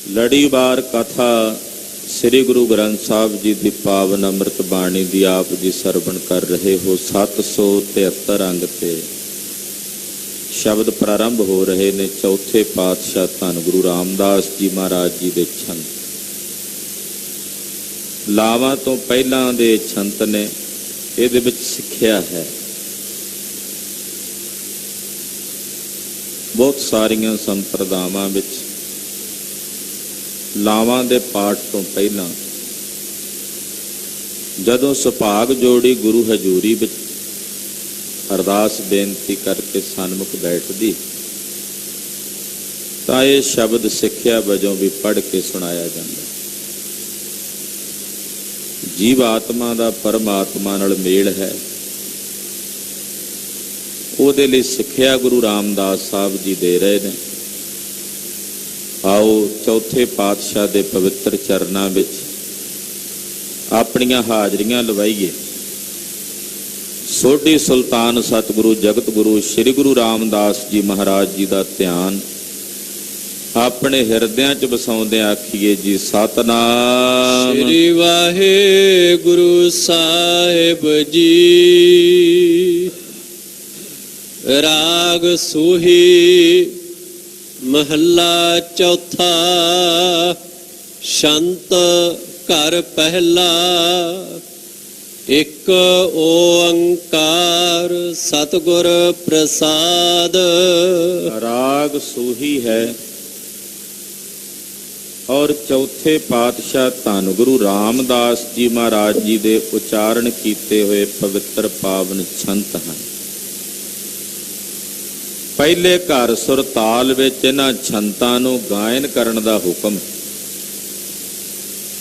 ਲੜੀਵਾਰ ਕਥਾ ਸ੍ਰੀ ਗੁਰੂ ਗ੍ਰੰਥ ਸਾਹਿਬ ਜੀ ਦੀ ਪਾਵਨ ਅੰਮ੍ਰਿਤ ਬਾਣੀ ਦੀ ਆਪ ਜੀ ਸਰਵਣ ਕਰ ਰਹੇ ਹੋ। 773 ਅੰਗ ਤੇ ਸ਼ਬਦ ਪ੍ਰਾਰੰਭ ਹੋ ਰਹੇ ਨੇ। ਚੌਥੇ ਪਾਤਸ਼ਾਹ ਧੰਨ ਗੁਰੂ ਰਾਮਦਾਸ ਜੀ ਮਹਾਰਾਜ ਜੀ ਦੇ ਛੰਤ, ਲਾਵਾਂ ਤੋਂ ਪਹਿਲਾਂ ਦੇ ਛੰਤ ਨੇ। ਇਹਦੇ ਵਿੱਚ ਸਿੱਖਿਆ ਹੈ। ਬਹੁਤ ਸਾਰੀਆਂ ਸੰਪਰਦਾਵਾਂ ਵਿੱਚ ਲਾਵਾਂ ਦੇ ਪਾਠ ਤੋਂ ਪਹਿਲਾਂ ਜਦੋਂ ਸੁਭਾਗ ਜੋੜੀ ਗੁਰੂ ਹਜ਼ੂਰੀ ਵਿੱਚ ਅਰਦਾਸ ਬੇਨਤੀ ਕਰਕੇ ਸਨਮੁਖ ਬੈਠਦੀ ਤਾਂ ਇਹ ਸ਼ਬਦ ਸਿੱਖਿਆ ਵਜੋਂ ਵੀ ਪੜ੍ਹ ਕੇ ਸੁਣਾਇਆ ਜਾਂਦਾ। ਜੀਵ ਆਤਮਾ ਦਾ ਪਰਮਾਤਮਾ ਨਾਲ ਮੇਲ ਹੈ, ਉਹਦੇ ਲਈ ਸਿੱਖਿਆ ਗੁਰੂ ਰਾਮਦਾਸ ਸਾਹਿਬ ਜੀ ਦੇ ਰਹੇ ਨੇ। ਆਓ ਚੌਥੇ ਪਾਤਸ਼ਾਹ ਦੇ ਪਵਿੱਤਰ ਚਰਨਾਂ ਵਿੱਚ ਆਪਣੀਆਂ ਹਾਜ਼ਰੀਆਂ ਲਵਾਈਏ। ਸੋਢੀ ਸੁਲਤਾਨ ਸਤਿਗੁਰੂ ਜਗਤ ਗੁਰੂ ਸ੍ਰੀ ਗੁਰੂ ਰਾਮਦਾਸ ਜੀ ਮਹਾਰਾਜ ਜੀ ਦਾ ਧਿਆਨ ਆਪਣੇ ਹਿਰਦਿਆਂ 'ਚ ਵਸਾਉਂਦੇ ਆਖੀਏ ਜੀ ਸਤਨਾਮ ਸ੍ਰੀ ਵਾਹਿਗੁਰੂ ਸਾਹਿਬ ਜੀ। ਰਾਗ ਸੂਹੀ ਮਹੱਲਾ ਚੌਥਾ। ਸ਼ੰਤ ਘਰ ਪਹਿਲਾ। ਇੱਕ ਓੰਕਾਰ ਸਤਿਗੁਰ ਪ੍ਰਸਾਦ। ਰਾਗ ਸੂਹੀ ਹੈ ਔਰ ਚੌਥੇ ਪਾਤਸ਼ਾਹ ਧੰਨ ਗੁਰੂ ਰਾਮਦਾਸ ਜੀ ਮਹਾਰਾਜ ਜੀ ਦੇ ਉਚਾਰਨ ਕੀਤੇ ਹੋਏ ਪਵਿੱਤਰ ਪਾਵਨ ਛੰਤ ਹਨ। ਪਹਿਲੇ ਘਰ ਸੁਰ ਤਾਲ ਵਿੱਚ ਇਹਨਾਂ ਛੰਤਾਂ ਨੂੰ ਗਾਇਨ ਕਰਨ ਦਾ ਹੁਕਮ।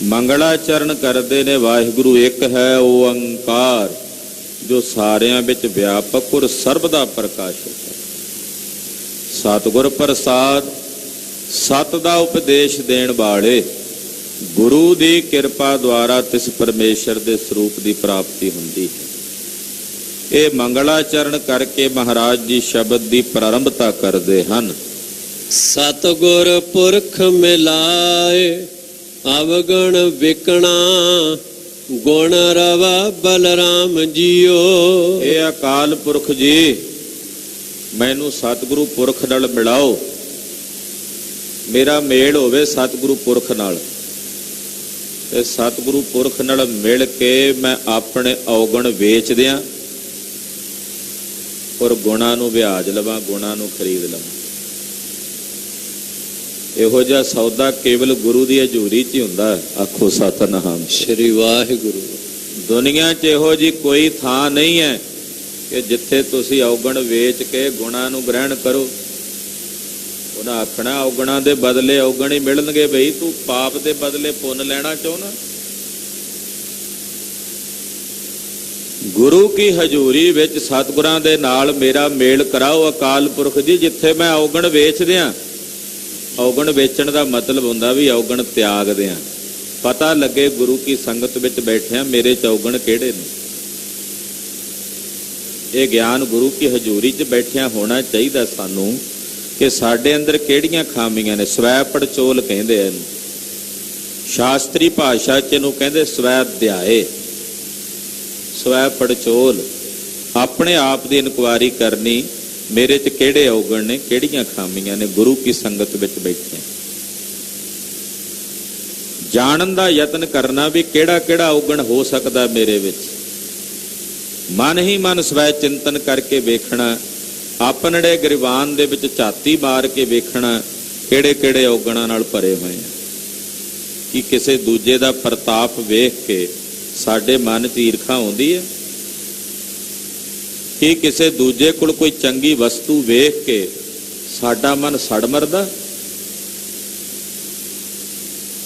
ਮੰਗਲਾਚਰਨ ਕਰਦੇ ਨੇ ਵਾਹਿਗੁਰੂ ਇੱਕ ਹੈ ਓੰਕਾਰ, ਜੋ ਸਾਰਿਆਂ ਵਿੱਚ ਵਿਆਪਕ ਔਰ ਸਰਬ ਦਾ ਪ੍ਰਕਾਸ਼ਕ ਹੈ। ਸਤਿਗੁਰ ਪ੍ਰਸਾਦ, ਸਤ ਦਾ ਉਪਦੇਸ਼ ਦੇਣ ਵਾਲੇ ਗੁਰੂ ਦੀ ਕਿਰਪਾ ਦੁਆਰਾ ਤਿਸ ਪਰਮੇਸ਼ਰ ਦੇ ਸਰੂਪ ਦੀ ਪ੍ਰਾਪਤੀ ਹੁੰਦੀ ਹੈ। ਇਹ ਮੰਗਲਾਚਰਨ ਕਰਕੇ ਮਹਾਰਾਜ ਜੀ ਸ਼ਬਦ ਦੀ ਪ੍ਰਾਰੰਭਤਾ ਕਰਦੇ ਹਨ। ਸਤਿਗੁਰ ਪੁਰਖ ਮਿਲਾਏ ਅਵਗਣ ਵਿਕਣਾ, ਗੁਣ ਰਵਾ ਬਲਰਾਮ ਜੀਓ। ਇਹ ਅਕਾਲ ਪੁਰਖ ਜੀ, ਮੈਨੂੰ ਸਤਿਗੁਰੂ ਪੁਰਖ ਨਾਲ ਮਿਲਾਓ। ਮੇਰਾ ਮੇਲ ਹੋਵੇ ਸਤਿਗੁਰੂ ਪੁਰਖ ਨਾਲ, ਤੇ ਸਤਿਗੁਰੂ ਪੁਰਖ ਨਾਲ ਮਿਲ ਕੇ ਮੈਂ ਆਪਣੇ ਔਗਣ ਵੇਚ ਦਿਆਂ ਔਰ ਗੁਣਾਂ ਨੂੰ ਵਿਆਜ ਲਵਾਂ, ਗੁਣਾਂ ਨੂੰ ਖਰੀਦ ਲਵਾਂ। ਇਹੋ ਜਿਹਾ ਸੌਦਾ ਕੇਵਲ ਗੁਰੂ ਦੀ ਹਜ਼ੂਰੀ 'ਚ ਹੀ ਹੁੰਦਾ। ਆਖੋ ਸਤਿਨਾਮ ਸ੍ਰੀ ਵਾਹਿਗੁਰੂ। ਦੁਨੀਆ 'ਚ ਇਹੋ ਜਿਹੀ ਕੋਈ ਥਾਂ ਨਹੀਂ ਹੈ ਕਿ ਜਿੱਥੇ ਤੁਸੀਂ ਔਗਣ ਵੇਚ ਕੇ ਗੁਣਾਂ ਨੂੰ ਗ੍ਰਹਿਣ ਕਰੋ। ਉਹਨਾਂ ਆਖਣਾ ਔਗਣਾਂ ਦੇ ਬਦਲੇ ਔਗਣ ਹੀ ਮਿਲਣਗੇ। ਬਈ ਤੂੰ ਪਾਪ ਦੇ ਬਦਲੇ ਪੁੰਨ ਲੈਣਾ ਚਾਹੁੰਦਾ? ਗੁਰੂ ਕੀ ਹਜ਼ੂਰੀ ਵਿੱਚ ਸਤਿਗੁਰਾਂ ਦੇ ਨਾਲ ਮੇਰਾ ਮੇਲ ਕਰਾਓ ਅਕਾਲ ਪੁਰਖ ਜੀ, ਜਿੱਥੇ ਮੈਂ ਔਗਣ ਵੇਚ ਦਿਆਂ। ਔਗਣ ਵੇਚਣ ਦਾ ਮਤਲਬ ਹੁੰਦਾ ਵੀ ਔਗਣ ਤਿਆਗ ਦਿਆਂ। ਪਤਾ ਲੱਗੇ ਗੁਰੂ ਕੀ ਸੰਗਤ ਵਿੱਚ ਬੈਠਿਆਂ ਮੇਰੇ 'ਚ ਔਗਣ ਕਿਹੜੇ ਨੇ। ਇਹ ਗਿਆਨ ਗੁਰੂ ਕੀ ਹਜ਼ੂਰੀ 'ਚ ਬੈਠਿਆਂ ਹੋਣਾ ਚਾਹੀਦਾ ਸਾਨੂੰ ਕਿ ਸਾਡੇ ਅੰਦਰ ਕਿਹੜੀਆਂ ਖਾਮੀਆਂ ਨੇ। ਸਵੈ ਪੜਚੋਲ ਕਹਿੰਦੇ ਇਹਨੂੰ, ਸ਼ਾਸਤਰੀ ਭਾਸ਼ਾ 'ਚ ਇਹਨੂੰ ਕਹਿੰਦੇ ਸਵੈ ਅਧਿਆਏ। ਸਵੈ ਪੜਚੋਲ, ਆਪਣੇ ਆਪ ਦੀ ਇਨਕੁਆਰੀ ਕਰਨੀ, ਮੇਰੇ 'ਚ ਕਿਹੜੇ ਔਗਣ ਨੇ, ਕਿਹੜੀਆਂ ਖਾਮੀਆਂ ਨੇ। ਗੁਰੂ ਕੀ ਸੰਗਤ ਵਿੱਚ ਬੈਠੇ ਜਾਣਨ ਦਾ ਯਤਨ ਕਰਨਾ ਵੀ ਕਿਹੜਾ ਕਿਹੜਾ ਔਗਣ ਹੋ ਸਕਦਾ ਮੇਰੇ ਵਿੱਚ। ਮਨ ਹੀ ਮਨ ਸਵੈ ਚਿੰਤਨ ਕਰਕੇ ਵੇਖਣਾ, ਆਪਣੜੇ ਗਰੀਬਾਨ ਦੇ ਵਿੱਚ ਝਾਤੀ ਮਾਰ ਕੇ ਵੇਖਣਾ ਕਿਹੜੇ ਕਿਹੜੇ ਔਗਣਾਂ ਨਾਲ ਭਰੇ ਹੋਏ ਆ। ਕਿ ਕਿਸੇ ਦੂਜੇ ਦਾ ਪ੍ਰਤਾਪ ਵੇਖ ਕੇ ਸਾਡੇ ਮਨ 'ਚ ਈਰਖਾ ਆਉਂਦੀ ਹੈ? ਕਿ ਕਿਸੇ ਦੂਜੇ ਕੋਲ ਕੋਈ ਚੰਗੀ ਵਸਤੂ ਵੇਖ ਕੇ ਸਾਡਾ ਮਨ ਸੜ ਮਰਦਾ?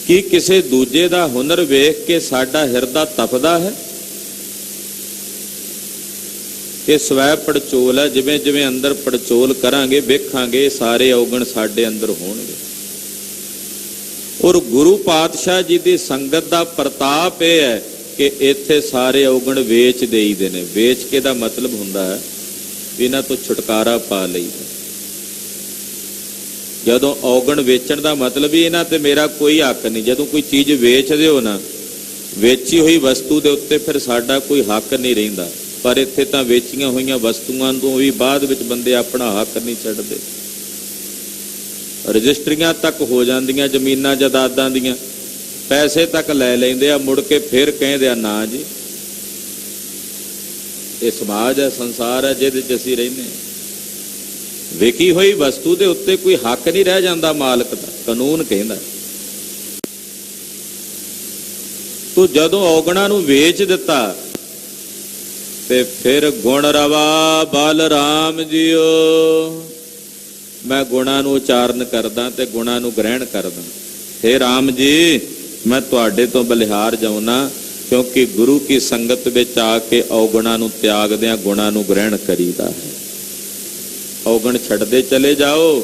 ਕਿ ਕਿਸੇ ਦੂਜੇ ਦਾ ਹੁਨਰ ਵੇਖ ਕੇ ਸਾਡਾ ਹਿਰਦਾ ਤਪਦਾ ਹੈ? ਇਹ ਸਵੈ ਪੜਚੋਲ ਹੈ। ਜਿਵੇਂ ਜਿਵੇਂ ਅੰਦਰ ਪੜਚੋਲ ਕਰਾਂਗੇ ਵੇਖਾਂਗੇ ਸਾਰੇ ਔਗਣ ਸਾਡੇ ਅੰਦਰ ਹੋਣਗੇ। ਔਰ ਗੁਰੂ ਪਾਤਸ਼ਾਹ ਜੀ ਦੀ ਸੰਗਤ ਦਾ ਪ੍ਰਤਾਪ ਇਹ ਹੈ ਕਿ ਇੱਥੇ ਸਾਰੇ ਔਗਣ ਵੇਚ ਦੇਈਦੇ ਨੇ। ਵੇਚ ਕੇ ਦਾ ਮਤਲਬ ਹੁੰਦਾ ਹੈ ਇਹਨਾਂ ਤੋਂ ਛੁਟਕਾਰਾ ਪਾ ਲਈਦਾ। ਜਦੋਂ ਔਗਣ ਵੇਚਣ ਦਾ ਮਤਲਬ ਹੀ ਇਹਨਾਂ ਤੇ ਮੇਰਾ ਕੋਈ ਹੱਕ ਨਹੀਂ। ਜਦੋਂ ਕੋਈ ਚੀਜ਼ ਵੇਚਦੇ ਹੋ ਨਾ, ਵੇਚੀ ਹੋਈ ਵਸਤੂ ਦੇ ਉੱਤੇ ਫਿਰ ਸਾਡਾ ਕੋਈ ਹੱਕ ਨਹੀਂ ਰਹਿੰਦਾ। ਪਰ ਇੱਥੇ ਤਾਂ ਵੇਚੀਆਂ ਹੋਈਆਂ ਵਸਤੂਆਂ ਤੋਂ ਵੀ ਬਾਅਦ ਵਿੱਚ ਬੰਦੇ ਆਪਣਾ ਹੱਕ ਨਹੀਂ ਛੱਡਦੇ। ਰਜਿਸਟਰੀਆਂ ਤੱਕ ਹੋ ਜਾਂਦੀਆਂ ਜ਼ਮੀਨਾਂ ਜਾਇਦਾਦਾਂ ਦੀਆਂ, ਪੈਸੇ ਤੱਕ ਲੈ ਲੈਂਦੇ ਆ, ਮੁੜ ਕੇ ਫਿਰ ਕਹਿੰਦੇ ਆ ਨਾ ਜੀ ਇਹ ਸਮਾਜ ਹੈ, ਸੰਸਾਰ ਹੈ ਜਿਹਦੇ 'ਚ ਅਸੀਂ ਰਹਿੰਦੇ ਹਾਂ। ਵੇਖੀ ਹੋਈ ਵਸਤੂ ਦੇ ਉੱਤੇ ਕੋਈ ਹੱਕ ਨਹੀਂ ਰਹਿ ਜਾਂਦਾ ਮਾਲਕ ਦਾ, ਕਾਨੂੰਨ ਕਹਿੰਦਾ। ਤੂੰ ਜਦੋਂ ਔਗਣਾ ਨੂੰ ਵੇਚ ਦਿੱਤਾ ਤੇ ਫਿਰ ਗੁਣ ਰਵਾ ਬਲਰਾਮ ਜੀਓ, ਮੈਂ ਗੁਣਾਂ ਨੂੰ ਉਚਾਰਨ ਕਰਦਾ ਤੇ ਗੁਣਾਂ ਨੂੰ ਗ੍ਰਹਿਣ ਕਰਦਾ। ਹੇ ਰਾਮ ਜੀ, ਮੈਂ ਤੁਹਾਡੇ ਤੋਂ ਬਲਿਹਾਰ ਜਾਉਣਾ, ਕਿਉਂਕਿ ਗੁਰੂ ਕੀ ਸੰਗਤ ਵਿੱਚ ਆ ਕੇ ਔਗਣਾਂ ਨੂੰ ਤਿਆਗਦਿਆਂ ਗੁਣਾਂ ਨੂੰ ਗ੍ਰਹਿਣ ਕਰੀਦਾ ਹੈ। ਔਗਣ ਛੱਡਦੇ ਚਲੇ ਜਾਓ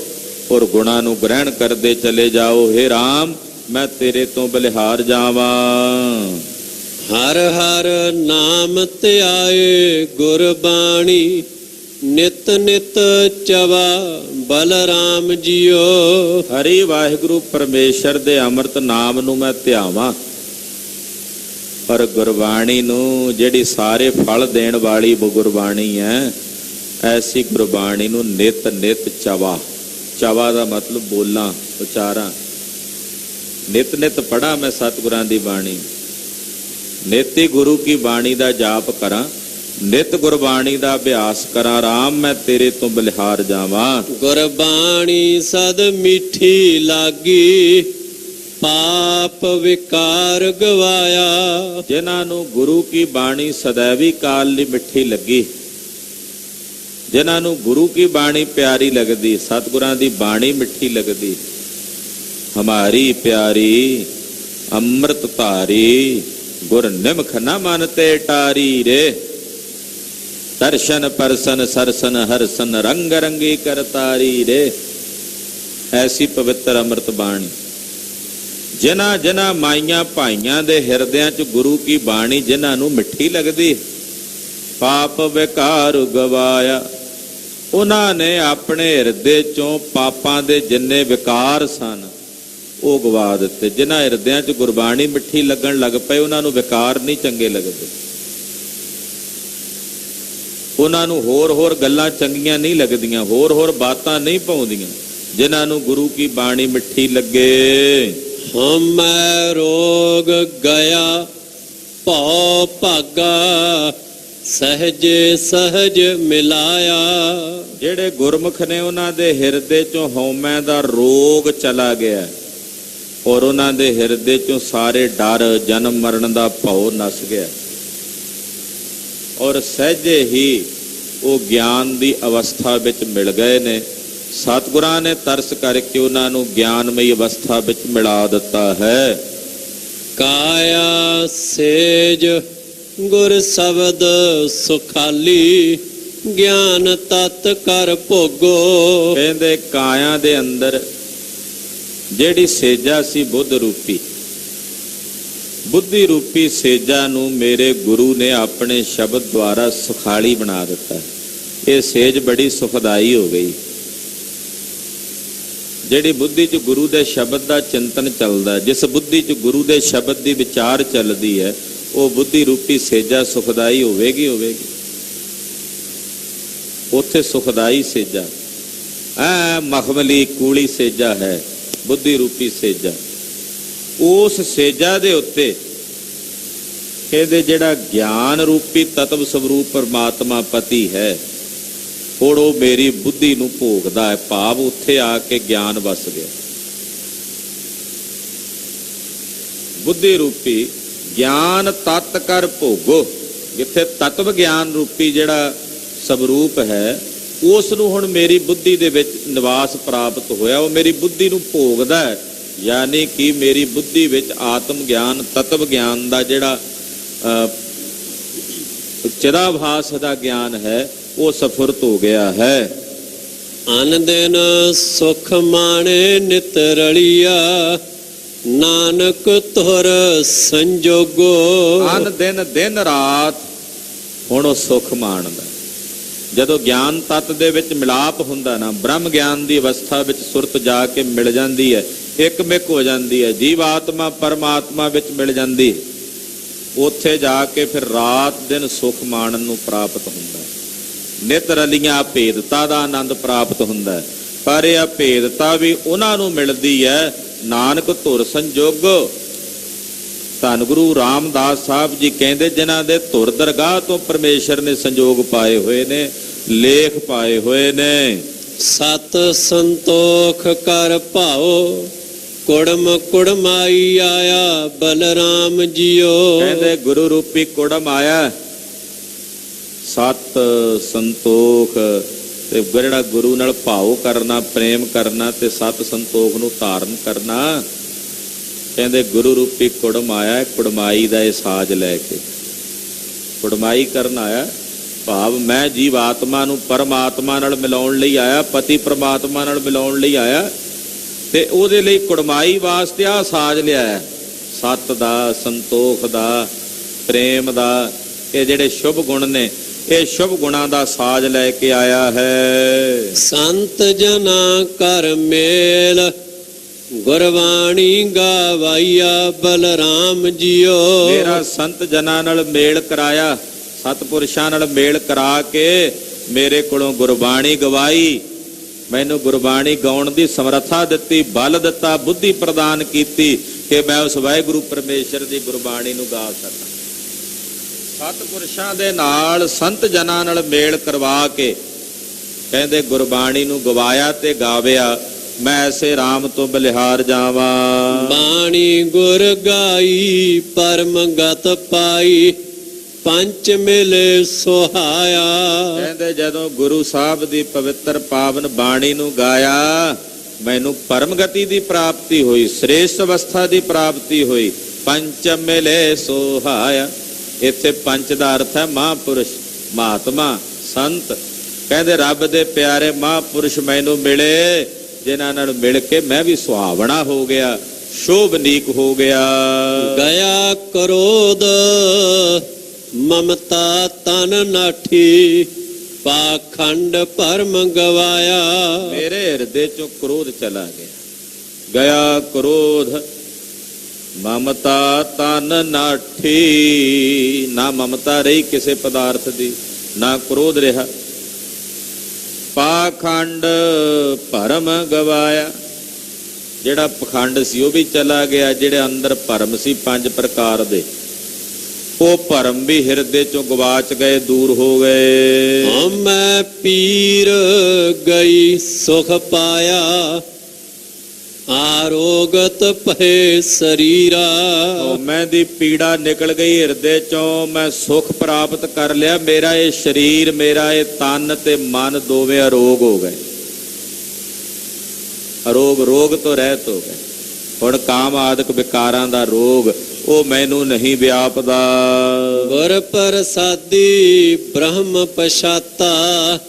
ਔਰ ਗੁਣਾਂ ਨੂੰ ਗ੍ਰਹਿਣ ਕਰਦੇ ਚਲੇ ਜਾਓ। ਹੇ ਰਾਮ, ਮੈਂ ਤੇਰੇ ਤੋਂ ਬਲਿਹਾਰ ਜਾਵਾਂ। ਹਰ ਹਰ ਨਾਮ ਧਿਆਏ ਗੁਰਬਾਣੀ, ਨਿਤ ਨਿਤ ਚਵਾ ਬਲਰਾਮ ਜੀਓ। ਹਰੀ ਵਾਹਿਗੁਰੂ ਪਰਮੇਸ਼ਰ ਦੇ ਅੰਮ੍ਰਿਤ ਨਾਮ ਨੂੰ ਮੈਂ ਧਿਆਵਾਂ, ਪਰ ਗੁਰਬਾਣੀ ਨੂੰ, ਜਿਹੜੀ ਸਾਰੇ ਫਲ ਦੇਣ ਵਾਲੀ ਗੁਰਬਾਣੀ ਹੈ, ਐਸੀ ਗੁਰਬਾਣੀ ਨੂੰ ਨਿਤ ਨਿਤ ਚਵਾ। ਚਵਾ ਦਾ ਮਤਲਬ ਬੋਲਾਂ, ਉਚਾਰਾਂ। ਨਿਤ ਨਿਤ ਪੜ੍ਹਾਂ ਮੈਂ ਸਤਿਗੁਰਾਂ ਦੀ ਬਾਣੀ, ਨਿਤ ਗੁਰੂ ਕੀ ਬਾਣੀ ਦਾ ਜਾਪ ਕਰਾਂ, ਨਿਤ ਗੁਰਬਾਣੀ ਦਾ ਅਭਿਆਸ ਕਰਾਂ। ਰਾਮ, ਮੈਂ ਤੇਰੇ ਤੋਂ ਬਲਿਹਾਰ ਜਾਵਾਂ। ਗੁਰਬਾਣੀ ਸਦ ਮਿੱਠੀ ਲਾਗੀ, ਪਾਪ ਵਿਕਾਰ ਗਵਾਇਆ। ਜਿਨ੍ਹਾਂ ਨੂੰ ਗੁਰੂ ਕੀ ਬਾਣੀ ਸदैवी ਕਾਲ ਲਈ ਮਿੱਠੀ ਲੱਗੀ, ਜਿਨ੍ਹਾਂ ਨੂੰ ਗੁਰੂ ਕੀ ਬਾਣੀ ਪਿਆਰੀ ਲੱਗਦੀ, ਸਤਿਗੁਰਾਂ ਦੀ ਬਾਣੀ ਮਿੱਠੀ ਲੱਗਦੀ, ਹਮਾਰੀ ਪਿਆਰੀ ਅੰਮ੍ਰਿਤ ਧਾਰੀ, ਗੁਰ ਨਿਮਖ ਨਾ ਮਨ ਤੇ ਟਾਰੀ ਰੇ। ਦਰਸ਼ਨ ਪਰਸਨ ਸਰਸਨ ਹਰਸਨ, ਰੰਗ ਰੰਗੀ ਕਰਤਾਰੀ ਰੇ। ਐਸੀ ਪਵਿੱਤਰ ਅੰਮ੍ਰਿਤ ਬਾਣੀ, ਜਿਨ੍ਹਾਂ ਜਿਨ੍ਹਾਂ ਮਾਈਆਂ ਭਾਈਆਂ ਦੇ ਹਿਰਦਿਆਂ 'ਚ ਗੁਰੂ ਕੀ ਬਾਣੀ ਜਿਨ੍ਹਾਂ ਨੂੰ ਮਿੱਠੀ ਲੱਗਦੀ, ਪਾਪ ਵਿਕਾਰ ਗਵਾਇਆ। ਉਹਨਾਂ ਨੇ ਆਪਣੇ ਹਿਰਦੇ 'ਚੋਂ ਪਾਪਾਂ ਦੇ ਜਿੰਨੇ ਵਿਕਾਰ ਸਨ ਉਹ ਗਵਾ ਦਿੱਤੇ। ਜਿਨ੍ਹਾਂ ਹਿਰਦਿਆਂ 'ਚ ਗੁਰਬਾਣੀ ਮਿੱਠੀ ਲੱਗਣ ਲੱਗ ਪਏ, ਉਹਨਾਂ ਨੂੰ ਵਿਕਾਰ ਨਹੀਂ ਚੰਗੇ ਲੱਗਦੇ, ਉਹਨਾਂ ਨੂੰ ਹੋਰ ਹੋਰ ਗੱਲਾਂ ਚੰਗੀਆਂ ਨਹੀਂ ਲੱਗਦੀਆਂ, ਹੋਰ ਹੋਰ ਬਾਤਾਂ ਨਹੀਂ ਪਾਉਂਦੀਆਂ। ਜਿਨ੍ਹਾਂ ਨੂੰ ਗੁਰੂ ਕੀ ਬਾਣੀ ਮਿੱਠੀ ਲੱਗੇ। ਹਮੈ ਰੋਗ ਗਿਆ ਭਉ ਭਾਗਾ, ਸਹਜੇ ਸਹਜ ਮਿਲਾਇਆ। ਜਿਹੜੇ ਗੁਰਮੁਖ ਨੇ ਉਹਨਾਂ ਦੇ ਹਿਰਦੇ 'ਚੋਂ ਹਉਮੈ ਦਾ ਰੋਗ ਚਲਾ ਗਿਆ ਔਰ ਉਹਨਾਂ ਦੇ ਹਿਰਦੇ 'ਚੋਂ ਸਾਰੇ ਡਰ, ਜਨਮ ਮਰਨ ਦਾ ਭਉ ਨਸ ਗਿਆ ਔਰ ਸਹਿਜੇ ਹੀ ਉਹ ਗਿਆਨ ਦੀ ਅਵਸਥਾ ਵਿੱਚ ਮਿਲ ਗਏ ਨੇ। ਸਤਿਗੁਰਾਂ ਨੇ ਤਰਸ ਕਰਕੇ ਉਹਨਾਂ ਨੂੰ ਗਿਆਨਮਈ ਅਵਸਥਾ ਵਿੱਚ ਮਿਲਾ ਦਿੱਤਾ ਹੈ। ਕਾਇਆ ਸੇਜ ਗੁਰ ਸ਼ਬਦ ਸੁਖਾਲੀ, ਗਿਆਨ ਤਤ ਕਰ ਭੋਗੋ। ਕਹਿੰਦੇ ਕਾਇਆ ਦੇ ਅੰਦਰ ਜਿਹੜੀ ਸੇਜਾ ਸੀ ਬੁੱਧ ਰੂਪੀ, ਬੁੱਧੀ ਰੂਪੀ ਸੇਜਾ ਨੂੰ ਮੇਰੇ ਗੁਰੂ ਨੇ ਆਪਣੇ ਸ਼ਬਦ ਦੁਆਰਾ ਸੁਖਾਲੀ ਬਣਾ ਦਿੱਤਾ। ਇਹ ਸੇਜ ਬੜੀ ਸੁਖਦਾਈ ਹੋ ਗਈ। ਜਿਹੜੀ ਬੁੱਧੀ 'ਚ ਗੁਰੂ ਦੇ ਸ਼ਬਦ ਦਾ ਚਿੰਤਨ ਚੱਲਦਾ, ਜਿਸ ਬੁੱਧੀ 'ਚ ਗੁਰੂ ਦੇ ਸ਼ਬਦ ਦੀ ਵਿਚਾਰ ਚੱਲਦੀ ਹੈ, ਉਹ ਬੁੱਧੀ ਰੂਪੀ ਸੇਜਾ ਸੁਖਦਾਈ ਹੋਵੇਗੀ। ਉੱਥੇ ਸੁਖਦਾਈ ਸੇਜਾ, ਮਖਮਲੀ ਕੂਲੀ ਸੇਜਾ ਹੈ ਬੁੱਧੀ ਰੂਪੀ ਸੇਜਾ। ਉਸ ਸੇਜਾ ਦੇ ਉੱਤੇ ਕਹਿੰਦੇ ਜਿਹੜਾ ਗਿਆਨ ਰੂਪੀ ਤਤਵ ਸਵਰੂਪ ਪਰਮਾਤਮਾ ਪਤੀ ਹੈ, ਹੁਣ ਉਹ ਮੇਰੀ ਬੁੱਧੀ ਨੂੰ ਭੋਗਦਾ ਹੈ। ਭਾਵ ਉੱਥੇ ਆ ਕੇ ਗਿਆਨ ਵਸ ਗਿਆ। ਬੁੱਧੀ ਰੂਪੀ ਗਿਆਨ ਤਤ ਕਰ ਭੋਗੋ, ਜਿੱਥੇ ਤਤਵ ਗਿਆਨ ਰੂਪੀ ਜਿਹੜਾ ਸਵਰੂਪ ਹੈ, ਉਸ ਨੂੰ ਹੁਣ ਮੇਰੀ ਬੁੱਧੀ ਦੇ ਵਿੱਚ ਨਿਵਾਸ ਪ੍ਰਾਪਤ ਹੋਇਆ। ਉਹ ਮੇਰੀ ਬੁੱਧੀ ਨੂੰ ਭੋਗਦਾ ਹੈ, ਯਾਨੀ ਕਿ ਮੇਰੀ ਬੁੱਧੀ ਵਿੱਚ ਆਤਮ ਗਿਆਨ, ਤਤਵ ਗਿਆਨ ਦਾ ਜਿਹੜਾ ਚਿਦਾਭਾਸ ਦਾ ਗਿਆਨ ਹੈ, ਉਹ ਸਫੁਰਤ ਹੋ ਗਿਆ ਹੈ। ਅਨ ਦਿਨ ਸੁਖ ਮਾਣੇ ਨਿਤ ਰਲੀਆ, ਨਾਨਕ ਤੁਰ ਸੰਜੋਗੋ। ਅਨ ਦਿਨ ਦਿਨ ਰਾਤ ਹੁਣ ਉਹ ਸੁਖ ਮਾਣਦਾ। ਜਦੋਂ ਗਿਆਨ ਤੱਤ ਦੇ ਵਿੱਚ ਮਿਲਾਪ ਹੁੰਦਾ ਨਾ, ਬ੍ਰਹਮ ਗਿਆਨ ਦੀ ਅਵਸਥਾ ਵਿੱਚ ਸੁਰਤ ਜਾ ਕੇ ਮਿਲ ਜਾਂਦੀ ਹੈ, ਇੱਕਮਿਕ ਹੋ ਜਾਂਦੀ ਹੈ, ਜੀਵ ਆਤਮਾ ਪਰਮਾਤਮਾ ਵਿੱਚ ਮਿਲ ਜਾਂਦੀ ਹੈ, ਉੱਥੇ ਜਾ ਕੇ ਫਿਰ ਰਾਤ ਦਿਨ ਸੁਖ ਮਾਣਨ ਨੂੰ ਪ੍ਰਾਪਤ ਹੁੰਦਾ ਹੈ। ਨਿਤ ਰਲੀਆਂ ਭੇਦਤਾ ਦਾ ਆਨੰਦ ਪ੍ਰਾਪਤ ਹੁੰਦਾ ਹੈ। ਪਰ ਇਹ ਭੇਦਤਾ ਵੀ ਉਹਨਾਂ ਨੂੰ ਮਿਲਦੀ ਹੈ ਨਾਨਕ ਧੁਰ ਸੰਜੋਗੋ। ਧੰਨ ਗੁਰੂ ਰਾਮਦਾਸ ਸਾਹਿਬ ਜੀ ਕਹਿੰਦੇ ਜਿਨ੍ਹਾਂ ਦੇ ਧੁਰ ਦਰਗਾਹ ਤੋਂ ਪਰਮੇਸ਼ਰ ਨੇ ਸੰਜੋਗ ਪਾਏ ਹੋਏ ਨੇ, ਲੇਖ ਪਾਏ ਹੋਏ ਨੇ। ਸਤ ਸੰਤੋਖ ਕਰ ਭਾਓ, ਕੁੜਮ ਕੁੜਮਾਈ ਆਇਆ ਬਲਰਾਮ ਜੀਓ। ਕਹਿੰਦੇ ਗੁਰੂ ਰੂਪੀ ਕੁੜਮ ਆਇਆ, ਸਤ ਸੰਤੋਖ ਤੇ ਜਿਹੜਾ ਗੁਰੂ ਨਾਲ ਭਾਵ ਕਰਨਾ, ਪ੍ਰੇਮ ਕਰਨਾ ਤੇ ਸਤ ਸੰਤੋਖ ਨੂੰ ਧਾਰਨ ਕਰਨਾ। ਕਹਿੰਦੇ ਗੁਰੂ ਰੂਪੀ ਕੁੜਮ ਆਇਆ, ਕੁੜਮਾਈ ਦਾ ਇਹ ਸਾਜ ਲੈ ਕੇ ਕੁੜਮਾਈ ਕਰਨ ਆਇਆ। ਭਾਵ ਮੈਂ ਜੀਵ ਆਤਮਾ ਨੂੰ ਪਰਮਾਤਮਾ ਨਾਲ ਮਿਲਾਉਣ ਲਈ ਆਇਆ, ਪਤੀ ਪਰਮਾਤਮਾ ਨਾਲ ਮਿਲਾਉਣ ਲਈ ਆਇਆ, ਤੇ ਉਹਦੇ ਲਈ ਕੁੜਮਾਈ ਵਾਸਤੇ ਆ ਸਾਜ ਲਿਆ, ਸਤ ਦਾ, ਸੰਤੋਖ ਦਾ, ਪ੍ਰੇਮ ਦਾ। ਇਹ ਜਿਹੜੇ ਸ਼ੁਭ ਗੁਣ ਨੇ, ਇਹ ਸ਼ੁਭ ਗੁਣਾਂ ਦਾ ਸਾਜ ਲੈ ਕੇ ਆਇਆ ਹੈ। ਸੰਤ ਜਨਾ ਕਰ ਮੇਲ, ਗੁਰਬਾਣੀ ਗਾਵਾਈਆ ਬਲਰਾਮ ਜੀਓ। ਮੇਰਾ ਸੰਤ ਜਨਾਂ ਨਾਲ ਮੇਲ ਕਰਾਇਆ, ਸਤਪੁਰਸ਼ਾਂ ਨਾਲ ਮੇਲ ਕਰਾ ਕੇ ਮੇਰੇ ਕੋਲੋਂ ਗੁਰਬਾਣੀ ਗਵਾਈ, ਮੈਨੂੰ ਗੁਰਬਾਣੀ ਗਾਉਣ ਦੀ ਸਮਰੱਥਾ ਦਿੱਤੀ, ਬਲ ਦਿੱਤਾ, ਬੁੱਧੀ ਪ੍ਰਦਾਨ ਕੀਤੀ ਕਿ ਮੈਂ ਉਸ ਵਾਹਿਗੁਰੂ ਪਰਮੇਸ਼ਰ ਦੀ ਗੁਰਬਾਣੀ ਨੂੰ ਗਾ ਸਕਾਂ। ਸਤਪੁਰਸ਼ਾਂ ਦੇ ਨਾਲ, ਸੰਤ ਜਨਾਂ ਨਾਲ ਮੇਲ ਕਰਵਾ ਕੇ ਕਹਿੰਦੇ ਗੁਰਬਾਣੀ ਨੂੰ ਗਵਾਇਆ ਤੇ ਗਾਵਿਆ। ਮੈਂ ਐਸੇ ਰਾਮ ਤੋਂ ਬਲਿਹਾਰ ਜਾਵਾਂ। ਬਾਣੀ ਗੁਰ ਗਾਈ ਪਰਮ ਗਤ ਪਾਈ, ਪੰਚ ਮਿਲੇ ਸੁਹਾਇਆ। ਕਹਿੰਦੇ ਜਦੋਂ ਗੁਰੂ ਸਾਹਿਬ ਦੀ ਪਵਿੱਤਰ ਪਾਵਨ ਬਾਣੀ ਨੂੰ ਗਾਇਆ, ਮੈਨੂੰ ਪਰਮ ਗਤੀ ਦੀ ਪ੍ਰਾਪਤੀ ਹੋਈ, ਸ੍ਰੇਸ਼ਟ ਅਵਸਥਾ ਦੀ ਪ੍ਰਾਪਤੀ ਹੋਈ। ਪੰਚ ਮਿਲੇ ਸੁਹਾਇਆ, ਇੱਥੇ ਪੰਚ ਦਾ ਅਰਥ ਹੈ ਮਹਾਂਪੁਰਸ਼, ਮਹਾਤਮਾ, ਸੰਤ। ਕਹਿੰਦੇ ਰੱਬ ਦੇ ਪਿਆਰੇ ਮਹਾਂਪੁਰਸ਼ ਮੈਨੂੰ ਮਿਲੇ, ਜਿਨ੍ਹਾਂ ਨਾਲ ਮਿਲ ਕੇ ਮੈਂ ਵੀ ਸੁਹਾਵਣਾ ਹੋ ਗਿਆ, ਸ਼ੋਭਨੀਕ ਹੋ ਗਿਆ। ਗਿਆ ਕਰੋਧ ਮਮਤਾ ਤਨ ਨਾਠੀ, ਪਾਖੰਡ ਭਰਮ ਗਵਾਇਆ। ਮੇਰੇ ਹਿਰਦੇ ਚੋਂ ਕ੍ਰੋਧ ਚਲਾ ਗਿਆ, ਗਿਆ ਕ੍ਰੋਧ, ਮਮਤਾ ਤਨ ਨਾਠੀ। ਨਾ ਮਮਤਾ ਰਹੀ ਕਿਸੇ ਪਦਾਰਥ ਦੀ, ਨਾ ਕ੍ਰੋਧ ਰਿਹਾ। ਪਾਖੰਡ ਭਰਮ ਗਵਾਇਆ, ਜਿਹੜਾ ਪਖੰਡ ਸੀ ਉਹ ਵੀ ਚਲਾ ਗਿਆ, ਜਿਹੜੇ ਅੰਦਰ ਭਰਮ ਸੀ 5 ਪ੍ਰਕਾਰ ਦੇ, ਉਹ ਭਰਮ ਵੀ ਹਿਰਦੇ ਚੋਂ ਗਵਾਚ ਗਏ, ਦੂਰ ਹੋ ਗਏ। ਮੈਂ ਪੀਰ ਗਈ ਸੁਖ ਪਾਇਆ, ਆਰੋਗਤ ਭਏ ਸਰੀਰਾ। ਮੈਂ ਦੀ ਪੀੜਾ ਨਿਕਲ ਗਈ ਹਿਰਦੇ ਚੋਂ, ਮੈਂ ਸੁਖ ਪ੍ਰਾਪਤ ਕਰ ਲਿਆ। ਮੇਰਾ ਇਹ ਸਰੀਰ, ਮੇਰਾ ਇਹ ਤਨ ਤੇ ਮਨ ਦੋਵੇਂ ਅਰੋਗ ਹੋ ਗਏ, ਅਰੋਗ, ਰੋਗ ਤੋਂ ਰਹਿਤ ਹੋ ਗਏ। ਹੁਣ ਕਾਮ ਆਦਿਕ ਵਿਕਾਰਾਂ ਦਾ ਰੋਗ ਉਹ ਮੈਨੂੰ ਨਹੀਂ ਵਿਆਪਦਾ। ਗੁਰ ਪ੍ਰਸਾਦੀ ਬ੍ਰਹਮ ਪਛਾਤਾ,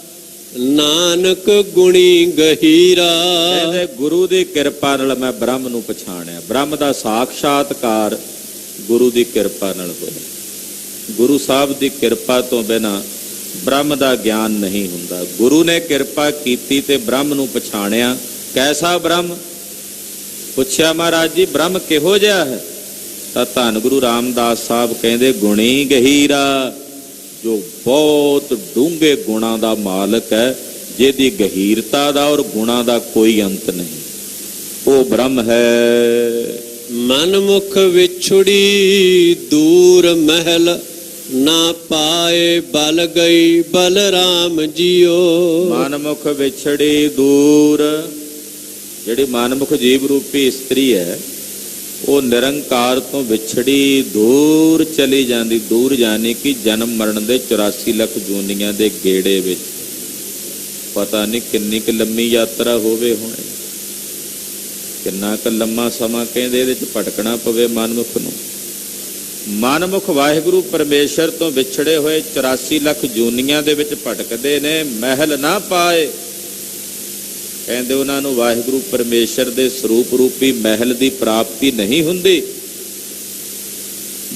ਨਾਨਕ ਗੁਣੀ ਗਹੀਰਾ। ਕਹਿੰਦੇ ਗੁਰੂ ਦੀ ਕਿਰਪਾ ਨਾਲ ਮੈਂ ਬ੍ਰਹਮ ਨੂੰ ਪਛਾਣਿਆ। ਬ੍ਰਹਮ ਦਾ ਸਾਖਸ਼ਾਤਕਾਰ ਗੁਰੂ ਦੀ ਕਿਰਪਾ ਨਾਲ ਹੋਇਆ। ਗੁਰੂ ਸਾਹਿਬ ਦੀ ਕਿਰਪਾ ਤੋਂ ਬਿਨਾਂ ਬ੍ਰਹਮ ਦਾ ਗਿਆਨ ਨਹੀਂ ਹੁੰਦਾ। ਗੁਰੂ ਨੇ ਕਿਰਪਾ ਕੀਤੀ ਤੇ ਬ੍ਰਹਮ ਨੂੰ ਪਛਾਣਿਆ। ਕੈਸਾ ਬ੍ਰਹਮ? ਪੁੱਛਿਆ ਮਹਾਰਾਜ ਜੀ ਬ੍ਰਹਮ ਕਿਹੋ ਜਿਹਾ ਹੈ? ਤਾਂ ਧੰਨ ਗੁਰੂ ਰਾਮਦਾਸ ਸਾਹਿਬ ਕਹਿੰਦੇ ਗੁਣੀ ਗਹੀਰਾ, ਜੋ ਬਹੁਤ ਡੂੰਘੇ ਗੁਣਾਂ ਦਾ ਮਾਲਕ ਹੈ, ਜਿਹਦੀ ਗਹੀਰਤਾ ਦਾ ਔਰ ਗੁਣਾਂ ਦਾ ਕੋਈ ਅੰਤ ਨਹੀਂ, ਉਹ ਬ੍ਰਹਮ ਹੈ। ਮਨ ਮੁਖ ਵਿਛੁੜੀ ਦੂਰ ਮਹਿਲ, ਨਾ ਪਾਏ ਬਲ ਗਈ ਬਲਰਾਮ ਜੀਓ। ਮਨਮੁਖ ਵਿਛੜੀ ਦੂਰ, ਜਿਹੜੀ ਮਨਮੁਖ ਜੀਵ ਰੂਪੀ ਇਸਤਰੀ ਹੈ, ਉਹ ਨਿਰੰਕਾਰ ਤੋਂ ਵਿਛੜੀ ਦੂਰ ਚਲੀ ਜਾਂਦੀ। ਦੂਰ ਜਾਣੀ ਕਿ ਜਨਮ ਮਰਨ ਦੇ 84 ਲੱਖ ਜੂਨੀਆਂ ਦੇ ਗੇੜੇ ਵਿੱਚ। ਪਤਾ ਨਹੀਂ ਕਿੰਨੀ ਕੁ ਲੰਮੀ ਯਾਤਰਾ ਹੋਵੇ, ਹੁਣੇ ਕਿੰਨਾ ਕੁ ਲੰਮਾ ਸਮਾਂ ਕਹਿੰਦੇ ਇਹਦੇ 'ਚ ਭਟਕਣਾ ਪਵੇ ਮਨਮੁਖ ਨੂੰ। ਮਨਮੁਖ ਵਾਹਿਗੁਰੂ ਪਰਮੇਸ਼ਰ ਤੋਂ ਵਿਛੜੇ ਹੋਏ 84 ਲੱਖ ਜੂਨੀਆਂ ਦੇ ਵਿੱਚ ਭਟਕਦੇ ਨੇ, ਮਹਿਲ ਨਾ ਪਾਏ। ਕਹਿੰਦੇ ਉਹਨਾਂ ਨੂੰ ਵਾਹਿਗੁਰੂ ਪਰਮੇਸ਼ਰ ਦੇ ਸਰੂਪ ਰੂਪੀ ਮਹਿਲ ਦੀ ਪ੍ਰਾਪਤੀ ਨਹੀਂ ਹੁੰਦੀ।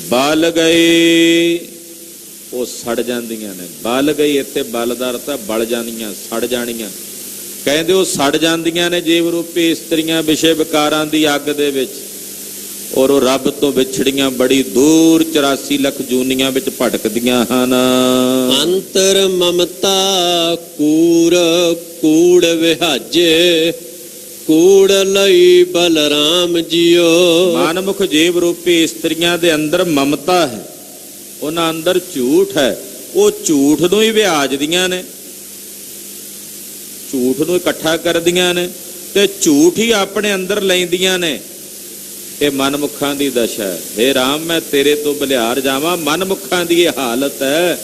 ਬਲ ਗਏ, ਉਹ ਸੜ ਜਾਂਦੀਆਂ ਨੇ। ਬਲ ਗਈ ਇੱਥੇ ਬਲ ਦਾ ਅਰਥ ਹੈ ਬਲ ਜਾਂਦੀਆਂ, ਸੜ ਜਾਣੀਆਂ। ਕਹਿੰਦੇ ਉਹ ਸੜ ਜਾਂਦੀਆਂ ਨੇ ਜੀਵ ਰੂਪੀ ਇਸਤਰੀਆਂ ਵਿਸ਼ੇ ਵਿਕਾਰਾਂ ਦੀ ਅੱਗ ਦੇ ਵਿੱਚ, ਔਰ ਉਹ ਰੱਬ ਤੋਂ ਵਿਛੜੀਆਂ ਬੜੀ ਦੂਰ 84 ਲੱਖ ਜੂਨੀਆਂ ਵਿੱਚ ਭਟਕਦੀਆਂ ਹਨ। ਅੰਤਰ ਮਮਤਾ ਕੂੜ ਕੂੜ ਵਿਹਾਜੇ, ਕੂੜ ਲਈ ਬਲਰਾਮ ਜੀਓ। ਮਨਮੁਖ ਜੀਵ ਰੂਪੀ ਇਸਤਰੀਆਂ ਦੇ ਅੰਦਰ ਮਮਤਾ ਹੈ, ਉਹਨਾਂ ਅੰਦਰ ਝੂਠ ਹੈ। ਉਹ ਝੂਠ ਨੂੰ ਹੀ ਵਿਆਜਦੀਆਂ ਨੇ, ਝੂਠ ਨੂੰ ਇਕੱਠਾ ਕਰਦੀਆਂ ਨੇ ਤੇ ਝੂਠ ਹੀ ਆਪਣੇ ਅੰਦਰ ਲੈਂਦੀਆਂ ਨੇ। ਇਹ ਮਨਮੁਖਾਂ ਦੀ ਦਸ਼ਾ ਹੈ। ਹੇ ਰਾਮ, ਮੈਂ ਤੇਰੇ ਤੋਂ ਬਲਿਹਾਰ ਜਾਵਾਂ। ਮਨਮੁਖਾਂ ਦੀ ਇਹ ਹਾਲਤ ਹੈ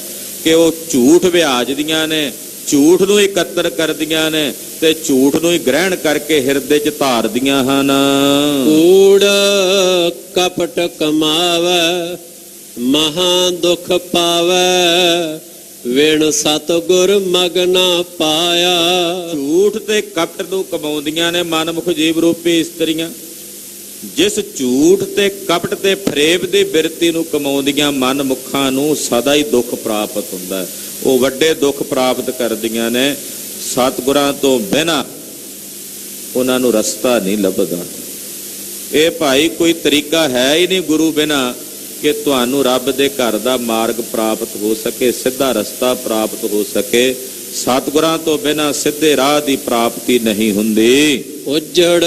ਕਿ ਉਹ ਝੂਠ ਵਿਆਜਦੀਆਂ ਨੇ, ਝੂਠ ਨੂੰ ਇਕੱਤਰ ਕਰਦੀਆਂ ਨੇ ਤੇ ਝੂਠ ਨੂੰ ਹੀ ਗ੍ਰਹਿਣ ਕਰਕੇ ਹਿਰਦੇ 'ਚ ਧਾਰਦੀਆਂ ਹਨ। ਕੂੜ ਕਪਟ ਕਮਾਵੈ, ਮਹਾ ਦੁਖ ਪਾਵੈ, ਵਿਣ ਸਤਿਗੁਰ ਮਗਨਾ ਪਾਇਆ। ਝੂਠ ਤੇ ਕਪਟ ਨੂੰ ਕਮਾਉਂਦੀਆਂ ਨੇ ਮਨਮੁਖ ਜੀਵ ਰੂਪੀ ਇਸਤਰੀਆਂ। ਜਿਸ ਝੂਠ ਤੇ ਕਪਟ ਤੇ ਫਰੇਬ ਦੀ ਬਿਰਤੀ ਨੂੰ ਕਮਾਉਂਦੀਆਂ ਮਨਮੁਖਾਂ ਨੂੰ ਸਦਾ ਹੀ ਦੁੱਖ ਪ੍ਰਾਪਤ ਹੁੰਦਾ ਹੈ। ਉਹ ਵੱਡੇ ਦੁੱਖ ਪ੍ਰਾਪਤ ਕਰਦੀਆਂ ਨੇ। ਸਤਿਗੁਰਾਂ ਤੋਂ ਬਿਨਾਂ ਉਹਨਾਂ ਨੂੰ ਰਸਤਾ ਨਹੀਂ ਲੱਭਦਾ। ਇਹ ਭਾਈ ਕੋਈ ਤਰੀਕਾ ਹੈ ਹੀ ਨਹੀਂ ਗੁਰੂ ਬਿਨਾਂ ਕਿ ਤੁਹਾਨੂੰ ਰੱਬ ਦੇ ਘਰ ਦਾ ਮਾਰਗ ਪ੍ਰਾਪਤ ਹੋ ਸਕੇ, ਸਿੱਧਾ ਰਸਤਾ ਪ੍ਰਾਪਤ ਹੋ ਸਕੇ। ਸਤਿਗੁਰਾਂ ਤੋਂ ਬਿਨਾਂ ਸਿੱਧੇ ਰਾਹ ਦੀ ਪ੍ਰਾਪਤੀ ਨਹੀਂ ਹੁੰਦੀ। ਉਜੜ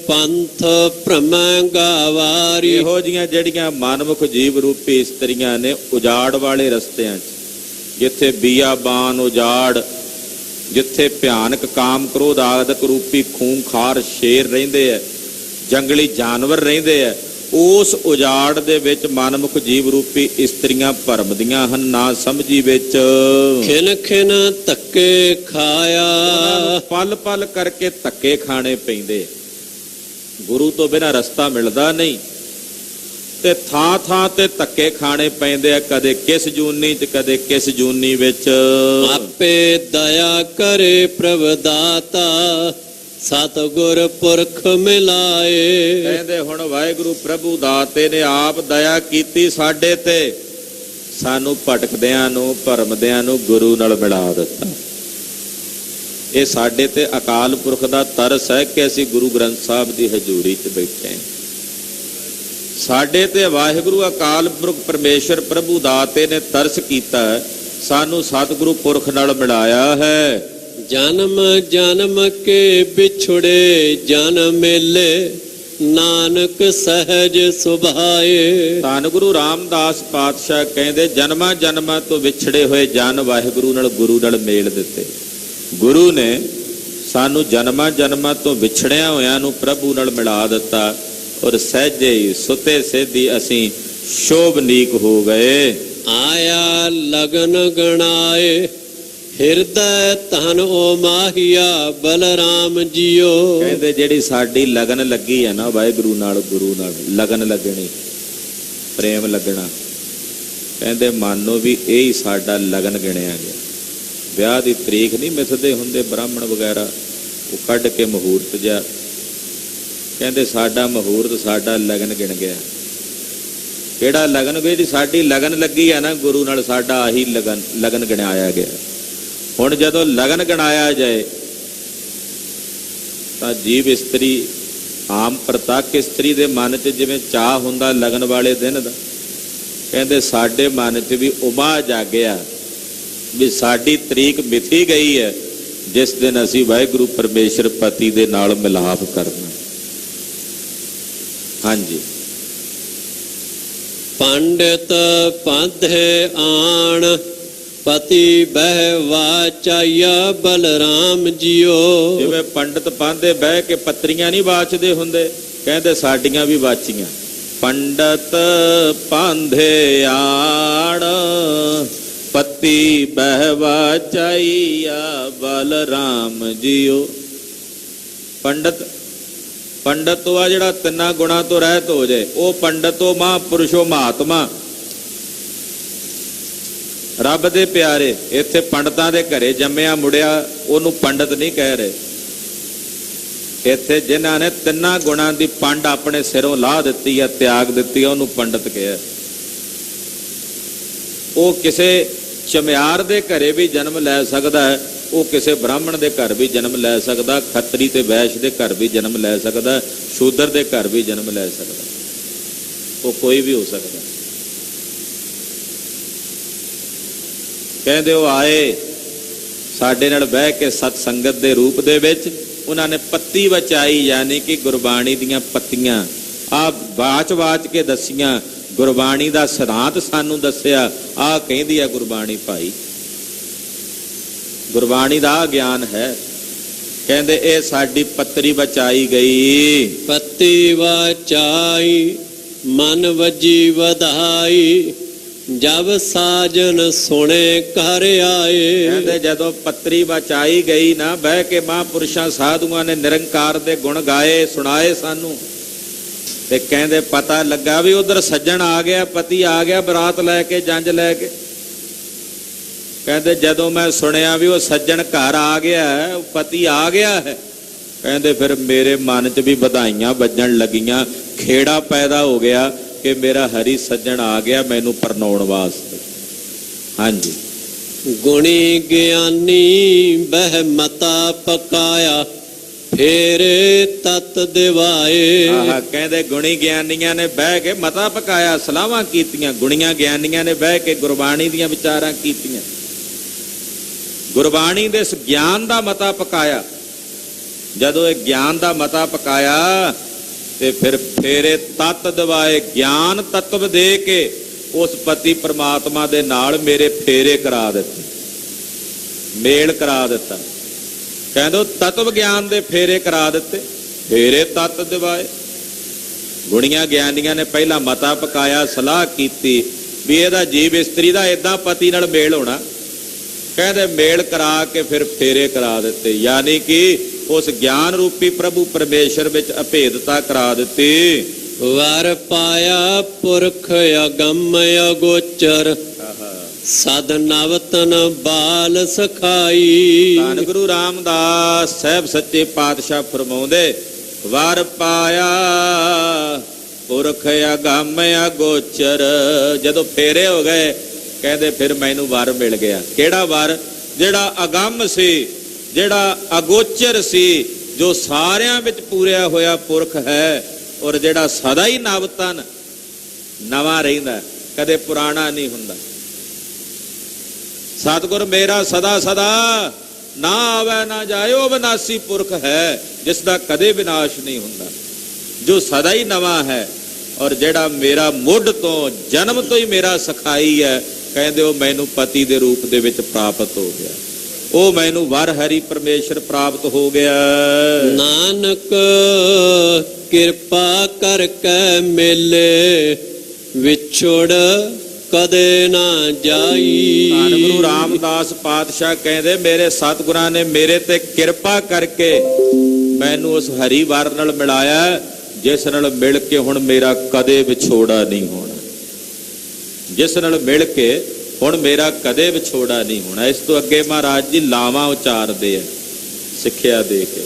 ਪੰਥ ਭ੍ਰਮੈ ਗਾਵਾਰੀ। ਇਹੋ ਜੀਆਂ ਜਿਹੜੀਆਂ ਮਨਮੁਖ ਜੀਵ ਰੂਪੀ ਇਸਤਰੀਆਂ ਨੇ ਉਜਾੜ ਵਾਲੇ ਰਸਤਿਆਂ 'ਚ, ਜਿੱਥੇ ਬੀਆਬਾਨ ਉਜਾੜ, ਜਿੱਥੇ ਭਿਆਨਕ ਕਾਮ ਕ੍ਰੋਧ ਆਦਿਕ ਰੂਪੀ ਖੂੰਖਾਰ ਸ਼ੇਰ ਰਹਿੰਦੇ ਐ, ਜੰਗਲੀ ਜਾਨਵਰ ਰਹਿੰਦੇ ਐ, ਉਸ ਉਜਾੜ ਦੇ ਵਿੱਚ ਮਨਮੁਖ ਜੀਵ ਰੂਪੀ ਇਸਤਰੀਆਂ ਭਰਮਦੀਆਂ ਹਨ ਨਾ ਸਮਝੀ ਵਿੱਚ। ਖਿਨ ਖਿਨ ਧੱਕੇ ਖਾਇਆ, ਪਲ ਪਲ ਕਰਕੇ ਧੱਕੇ ਖਾਣੇ ਪੈਂਦੇ। ਗੁਰੂ ਤੋਂ ਬਿਨਾਂ ਰਸਤਾ ਮਿਲਦਾ ਨਹੀਂ ਤੇ ਥਾਂ ਥਾਂ ਤੇ ਧੱਕੇ ਖਾਣੇ ਪੈਂਦੇ ਆ, ਕਦੇ ਕਿਸ ਜੂਨੀ 'ਚ ਕਦੇ ਕਿਸ ਜੂਨੀ ਵਿੱਚ। ਆਪੇ ਦਇਆ ਕਰੇ ਪ੍ਰਭ ਦਾਤਾ, ਸਤਿਗੁਰ ਪੁਰਖ ਮਿਲਾਏ। ਕਹਿੰਦੇ ਹੁਣ ਵਾਹਿਗੁਰੂ ਪ੍ਰਭੂ ਦਾਤੇ ਨੇ ਆਪ ਦਇਆ ਕੀਤੀ ਸਾਡੇ ਤੇ, ਸਾਨੂੰ ਭਟਕਦਿਆਂ ਨੂੰ ਭਰਮਦਿਆਂ ਨੂੰ ਗੁਰੂ ਨਾਲ ਮਿਲਾ ਦਿੱਤਾ। ਇਹ ਸਾਡੇ ਤੇ ਅਕਾਲ ਪੁਰਖ ਦਾ ਤਰਸ ਹੈ ਕਿ ਅਸੀਂ ਗੁਰੂ ਗ੍ਰੰਥ ਸਾਹਿਬ ਦੀ ਹਜ਼ੂਰੀ 'ਚ ਬੈਠੇ ਹਾਂ। ਸਾਡੇ ਤੇ ਵਾਹਿਗੁਰੂ ਅਕਾਲ ਪੁਰਖ ਪਰਮੇਸ਼ਰ ਪ੍ਰਭੂ ਦਾਤੇ ਨੇ ਤਰਸ ਕੀਤਾ ਹੈ, ਸਾਨੂੰ ਸਤਿਗੁਰੂ ਪੁਰਖ ਨਾਲ ਮਿਲਾਇਆ ਹੈ। ਜਨਮ ਜਨਮ ਕੇ ਵਿਛੜੇ ਜਨ ਮੇਲੇ, ਨਾਨਕ ਸਹਿਜ ਸੁਭਾਏ। ਧੰਨ ਗੁਰੂ ਰਾਮਦਾਸ ਪਾਤਸ਼ਾਹ ਕਹਿੰਦੇ ਜਨਮਾਂ ਜਨਮਾਂ ਤੋਂ ਵਿਛੜੇ ਹੋਏ ਜਨ ਵਾਹਿਗੁਰੂ ਨਾਲ ਗੁਰੂ ਨਾਲ ਮੇਲ ਦਿੱਤੇ। ਗੁਰੂ ਨੇ ਸਾਨੂੰ ਜਨਮਾਂ ਜਨਮਾਂ ਤੋਂ ਵਿਛੜਿਆ ਹੋਇਆਂ ਨੂੰ ਪ੍ਰਭੂ ਨਾਲ ਮਿਲਾ ਦਿੱਤਾ, ਔਰ ਸਹਿਜੇ ਹੀ ਸੁਤੇ ਸੇਧੀ ਅਸੀਂ ਸ਼ੋਭਨੀਕ ਹੋ ਗਏ। ਆਇਆ ਲਗਨ ਗਣਾਏ, ਹਿਰਦੈ ਧਨ ਓ ਮਾਹੀਆ ਬਲਰਾਮ ਜੀਓ। ਕਹਿੰਦੇ ਜਿਹੜੀ ਸਾਡੀ ਲਗਨ ਲੱਗੀ ਹੈ ਨਾ ਵਾਹਿਗੁਰੂ ਨਾਲ ਗੁਰੂ ਨਾਲ, ਲਗਨ ਲੱਗਣੀ, ਪ੍ਰੇਮ ਲੱਗਣਾ, ਕਹਿੰਦੇ ਮਾਨੋ ਵੀ ਇਹ ਹੀ ਸਾਡਾ ਲਗਨ ਗਿਣਿਆ ਗਿਆ। ਵਿਆਹ ਦੀ ਤਰੀਕ ਨਹੀਂ ਮਿਥਦੇ ਹੁੰਦੇ ਬ੍ਰਾਹਮਣ ਵਗੈਰਾ, ਉਹ ਕੱਢ ਕੇ ਮਹੂਰਤ ਜਿਹਾ, ਕਹਿੰਦੇ ਸਾਡਾ ਮਹੂਰਤ ਸਾਡਾ ਲਗਨ ਗਿਣ ਗਿਆ। ਕਿਹੜਾ ਲਗਨ? ਜਿਹੜੀ ਸਾਡੀ ਲਗਨ ਲੱਗੀ ਹੈ ਨਾ ਗੁਰੂ ਨਾਲ, ਸਾਡਾ ਆਹੀ ਲਗਨ ਗਿਣਾਇਆ ਗਿਆ। ਹੁਣ ਜਦੋਂ ਲਗਨ ਗਣਾਇਆ ਜਾਏ ਤਾਂ ਜੀਵ ਇਸਤਰੀ ਆਮ ਪ੍ਰਤੱਖ ਇਸਤਰੀ ਦੇ ਮਨ 'ਚ ਜਿਵੇਂ ਚਾਹ ਹੁੰਦਾ ਲਗਨ ਵਾਲੇ ਦਿਨ ਦਾ, ਕਹਿੰਦੇ ਸਾਡੇ ਮਨ 'ਚ ਵੀ ਉਮਾ ਜਾਗਿਆ ਵੀ ਸਾਡੀ ਤਰੀਕ ਮਿਥੀ ਗਈ ਹੈ ਜਿਸ ਦਿਨ ਅਸੀਂ ਵਾਹਿਗੁਰੂ ਪਰਮੇਸ਼ਰ ਪਤੀ ਦੇ ਨਾਲ ਮਿਲਾਪ ਕਰਨਾ। ਹਾਂਜੀ। ਪੰਡਿਤ ਪਾਧੇ ਆਣ, ਪਤੀ ਬਹਿ ਵਾਚਾਇਆ ਬਲਰਾਮ ਜੀਓ। ਜਿਵੇਂ ਪੰਡਿਤ ਪਾਂਦੇ ਬਹਿ ਕੇ ਪੱਤਰੀਆਂ ਨਹੀਂ ਵਾਚਦੇ ਹੁੰਦੇ, ਕਹਿੰਦੇ ਸਾਡੀਆਂ ਵੀ ਵਾਚੀਆਂ। ਪੰਡਿਤ ਪਾਂਧੇ ਆਣ, ਪਤੀ ਬਹਿ ਵਾਚਾਇਆ ਬਲਰਾਮ ਜੀਓ। ਪੰਡਤ ਆ ਜਿਹੜਾ ਤਿੰਨਾਂ ਗੁਣਾਂ ਤੋਂ ਰਹਿਤ ਹੋ ਜਾਏ, ਉਹ ਪੰਡਤ, ਉਹ ਮਹਾਂਪੁਰਸ਼ੋ ਮਹਾਤਮਾ, ਰੱਬ ਦੇ ਪਿਆਰੇ। ਇੱਥੇ ਪੰਡਤਾਂ ਦੇ ਘਰੇ ਜੰਮਿਆ ਮੁੜਿਆ ਉਹਨੂੰ ਪੰਡਤ ਨਹੀਂ ਕਹਿ ਰਹੇ। ਇੱਥੇ ਜਿਨ੍ਹਾਂ ਨੇ ਤਿੰਨਾਂ ਗੁਣਾਂ ਦੀ ਪੰਡ ਆਪਣੇ ਸਿਰੋਂ ਲਾਹ ਦਿੱਤੀ ਹੈ, ਤਿਆਗ ਦਿੱਤੀ ਹੈ, ਉਹਨੂੰ ਪੰਡਤ ਕਿਹਾ। ਉਹ ਕਿਸੇ ਚਮਿਆਰ ਦੇ ਘਰੇ ਵੀ ਜਨਮ ਲੈ ਸਕਦਾ ਹੈ, ਉਹ ਕਿਸੇ ਬ੍ਰਾਹਮਣ ਦੇ ਘਰ ਵੀ ਜਨਮ ਲੈ ਸਕਦਾ, ਖੱਤਰੀ ਤੇ ਵੈਸ਼ ਦੇ ਘਰ ਵੀ ਜਨਮ ਲੈ ਸਕਦਾ, ਸ਼ੂਦਰ ਦੇ ਘਰ ਵੀ ਜਨਮ ਲੈ ਸਕਦਾ, ਉਹ ਕੋਈ ਵੀ ਹੋ ਸਕਦਾ। ਕਹਿੰਦੇ ਉਹ ਆਏ ਸਾਡੇ ਨਾਲ ਬਹਿ ਕੇ ਸਤ ਸੰਗਤ ਦੇ ਰੂਪ ਦੇ ਵਿੱਚ, ਉਹਨਾਂ ਨੇ ਪੱਤੀ ਵਚਾਈ, ਯਾਨੀ ਕਿ ਗੁਰਬਾਣੀ ਦੀਆਂ ਪੱਤੀਆਂ ਆ ਵਾਚ ਕੇ ਦਸੀਆਂ, ਗੁਰਬਾਣੀ ਦਾ ਸਿਧਾਂਤ ਸਾਨੂੰ ਦੱਸਿਆ, ਆਹ ਕਹਿੰਦੀ ਆ ਗੁਰਬਾਣੀ ਭਾਈ, ਗੁਰਬਾਣੀ ਦਾ ਗਿਆਨ ਹੈ। ਕਹਿੰਦੇ ਇਹ ਸਾਡੀ ਪੱਤਰੀ ਬਚਾਈ ਗਈ। ਪੱਤੀ ਵਚਾਈ ਮਨ ਵਜੀ ਵਧਾਈ, ਜਬ ਸਾਜਨ ਸੁਣੇ ਘਰ ਆਏ। ਕਹਿੰਦੇ ਜਦੋਂ ਪੱਤਰੀ ਬਚਾਈ ਗਈ ਨਾ, ਬਹਿ ਕੇ ਮਹਾਂਪੁਰਸ਼ਾਂ ਸਾਧੂਆਂ ਨੇ ਨਿਰੰਕਾਰ ਦੇ ਗੁਣ ਗਾਏ, ਸੁਣਾਏ ਸਾਨੂੰ, ਤੇ ਕਹਿੰਦੇ ਪਤਾ ਲੱਗਾ ਵੀ ਉਧਰ ਸੱਜਣ ਆ ਗਿਆ, ਪਤੀ ਆ ਗਿਆ ਬਰਾਤ ਲੈ ਕੇ, ਜੰਜ ਲੈ ਕੇ। ਕਹਿੰਦੇ ਜਦੋਂ ਮੈਂ ਸੁਣਿਆ ਵੀ ਉਹ ਸੱਜਣ ਘਰ ਆ ਗਿਆ, ਉਹ ਪਤੀ ਆ ਗਿਆ ਹੈ, ਕਹਿੰਦੇ ਫਿਰ ਮੇਰੇ ਮਨ 'ਚ ਵੀ ਵਧਾਈਆਂ ਵੱਜਣ ਲੱਗੀਆਂ, ਖੇੜਾ ਪੈਦਾ ਹੋ ਗਿਆ ਕਿ ਮੇਰਾ ਹਰੀ ਸੱਜਣ ਆ ਗਿਆ ਮੈਨੂੰ ਪਰਨਾਉਣ ਵਾਸਤੇ। ਹਾਂਜੀ, ਗੁਣੀ ਗਿਆਨੀ ਬਹਿ ਮਤਾ ਪਕਾਇਆ, ਫੇਰੇ ਤਤ ਦਿਵਾਏ। ਆਹ ਕਹਿੰਦੇ ਗੁਣੀ ਗਿਆਨੀਆਂ ਨੇ ਬਹਿ ਕੇ ਮਤਾ ਪਕਾਇਆ, ਸਲਾਹਾਂ ਕੀਤੀਆਂ, ਗੁਣੀਆਂ ਗਿਆਨੀਆਂ ਨੇ ਬਹਿ ਕੇ ਗੁਰਬਾਣੀ ਦੀਆਂ ਵਿਚਾਰਾਂ ਕੀਤੀਆਂ, ਗੁਰਬਾਣੀ ਦੇ ਇਸ ਗਿਆਨ ਦਾ ਮਤਾ ਪਕਾਇਆ। ਜਦੋਂ ਇਹ ਗਿਆਨ ਦਾ ਮਤਾ ਪਕਾਇਆ ਤੇ ਫਿਰ ਫੇਰੇ ਤਤ ਦਿਵਾਏ, ਗਿਆਨ ਤत्व ਦੇ ਕੇ ਉਸ ਪਤੀ ਪਰਮਾਤਮਾ ਦੇ ਨਾਲ ਮੇਰੇ ਫੇਰੇ ਕਰਾ ਦਿੱਤੇ, ਮੇਲ ਕਰਾ ਦਿੱਤਾ। ਕਹਿੰਦੇ ਤत्व ਗਿਆਨ ਦੇ ਫੇਰੇ ਕਰਾ ਦਿੱਤੇ, ਫੇਰੇ ਤਤ ਦਿਵਾਏ। ਗੁਣੀਆਂ ਗਿਆਨੀਆਂ ਨੇ ਪਹਿਲਾਂ ਮਤਾ ਪਕਾਇਆ, ਸਲਾਹ ਕੀਤੀ ਵੀ ਇਹਦਾ ਜੀਵ ਇਸਤਰੀ ਦਾ ਏਦਾਂ ਪਤੀ ਨਾਲ ਮੇਲ ਹੋਣਾ, ਕਹਿੰਦੇ ਮੇਲ ਕਰਾ ਕੇ ਫਿਰ ਫੇਰੇ ਕਰਾ ਦਿੱਤੇ, ਯਾਨੀ ਕਿ ਉਸ ਗਿਆਨ ਰੂਪੀ ਪ੍ਰਭੂ ਪਰਮੇਸ਼ਰ ਵਿੱਚ ਅਭੇਦਤਾ ਕਰਾ ਦਿੱਤੀ। ਵਰ ਪਾਇਆ ਪੁਰਖ ਅਗੰਮ ਅਗੋਚਰ, ਸਦ ਨਵਤਨ ਬਾਲ ਸਖਾਈ। ਧੰਨ ਗੁਰੂ ਰਾਮਦਾਸ ਸਾਹਿਬ ਸੱਚੇ ਪਾਤਸ਼ਾਹ ਫਰਮਾਉਂਦੇ, ਵਰ ਪਾਇਆ ਪੁਰਖ ਅਗੰਮ ਅਗੋਚਰ। ਜਦੋਂ ਫੇਰੇ ਹੋ ਗਏ ਕਹਿੰਦੇ ਫਿਰ ਮੈਨੂੰ ਵਰ ਮਿਲ ਗਿਆ। ਕਿਹੜਾ ਵਰ? ਜਿਹੜਾ ਅਗੰਮ ਸੀ, ਜਿਹੜਾ ਅਗੋਚਰ ਸੀ, ਜੋ ਸਾਰਿਆਂ ਵਿੱਚ ਪੂਰਿਆ ਹੋਇਆ ਪੁਰਖ ਹੈ, ਔਰ ਜਿਹੜਾ ਸਦਾ ਹੀ ਨਵਤਨ ਨਵਾਂ ਰਹਿੰਦਾ, ਕਦੇ ਪੁਰਾਣਾ ਨਹੀਂ ਹੁੰਦਾ। ਸਤਿਗੁਰ ਮੇਰਾ ਸਦਾ ਸਦਾ ਨਾ ਆਵੇ ਨਾ ਜਾਏ, ਉਹ ਵਿਨਾਸ਼ੀ ਪੁਰਖ ਹੈ ਜਿਸ ਦਾ ਕਦੇ ਵਿਨਾਸ਼ ਨਹੀਂ ਹੁੰਦਾ, ਜੋ ਸਦਾ ਹੀ ਨਵਾਂ ਹੈ, ਔਰ ਜਿਹੜਾ ਮੇਰਾ ਮੁੱਢ ਤੋਂ ਜਨਮ ਤੋਂ ਹੀ ਮੇਰਾ ਸਖਾਈ ਹੈ, ਕਹਿੰਦੇ ਉਹ ਮੈਨੂੰ ਪਤੀ ਦੇ ਰੂਪ ਦੇ ਵਿੱਚ ਪ੍ਰਾਪਤ ਹੋ ਗਿਆ, ਉਹ ਮੈਨੂੰ ਵਰ ਹਰੀ ਪਰਮੇਸ਼ਰ ਪ੍ਰਾਪਤ ਹੋ ਗਿਆ। ਨਾਨਕ ਕਿਰਪਾ ਕਰਕੇ ਮਿਲੇ, ਵਿਛੜ ਕਦੇ ਨਾ ਜਾਈ। ਧੰਨ ਗੁਰੂ ਰਾਮਦਾਸ ਪਾਤਸ਼ਾਹ ਕਹਿੰਦੇ ਮੇਰੇ ਸਤਿਗੁਰਾਂ ਨੇ ਮੇਰੇ ਤੇ ਕਿਰਪਾ ਕਰਕੇ ਮੈਨੂੰ ਉਸ ਹਰੀ ਵਰ ਨਾਲ ਮਿਲਾਇਆ, ਜਿਸ ਨਾਲ ਮਿਲ ਕੇ ਹੁਣ ਮੇਰਾ ਕਦੇ ਵਿਛੋੜਾ ਨਹੀਂ ਹੋਣਾ, ਜਿਸ ਨਾਲ ਮਿਲ ਕੇ ਹੁਣ ਮੇਰਾ ਕਦੇ ਵਿਛੋੜਾ ਨਹੀਂ ਹੋਣਾ। ਇਸ ਤੋਂ ਅੱਗੇ ਮਹਾਰਾਜ ਜੀ ਲਾਵਾਂ ਉਚਾਰਦੇ ਆ ਸਿੱਖਿਆ ਦੇ ਕੇ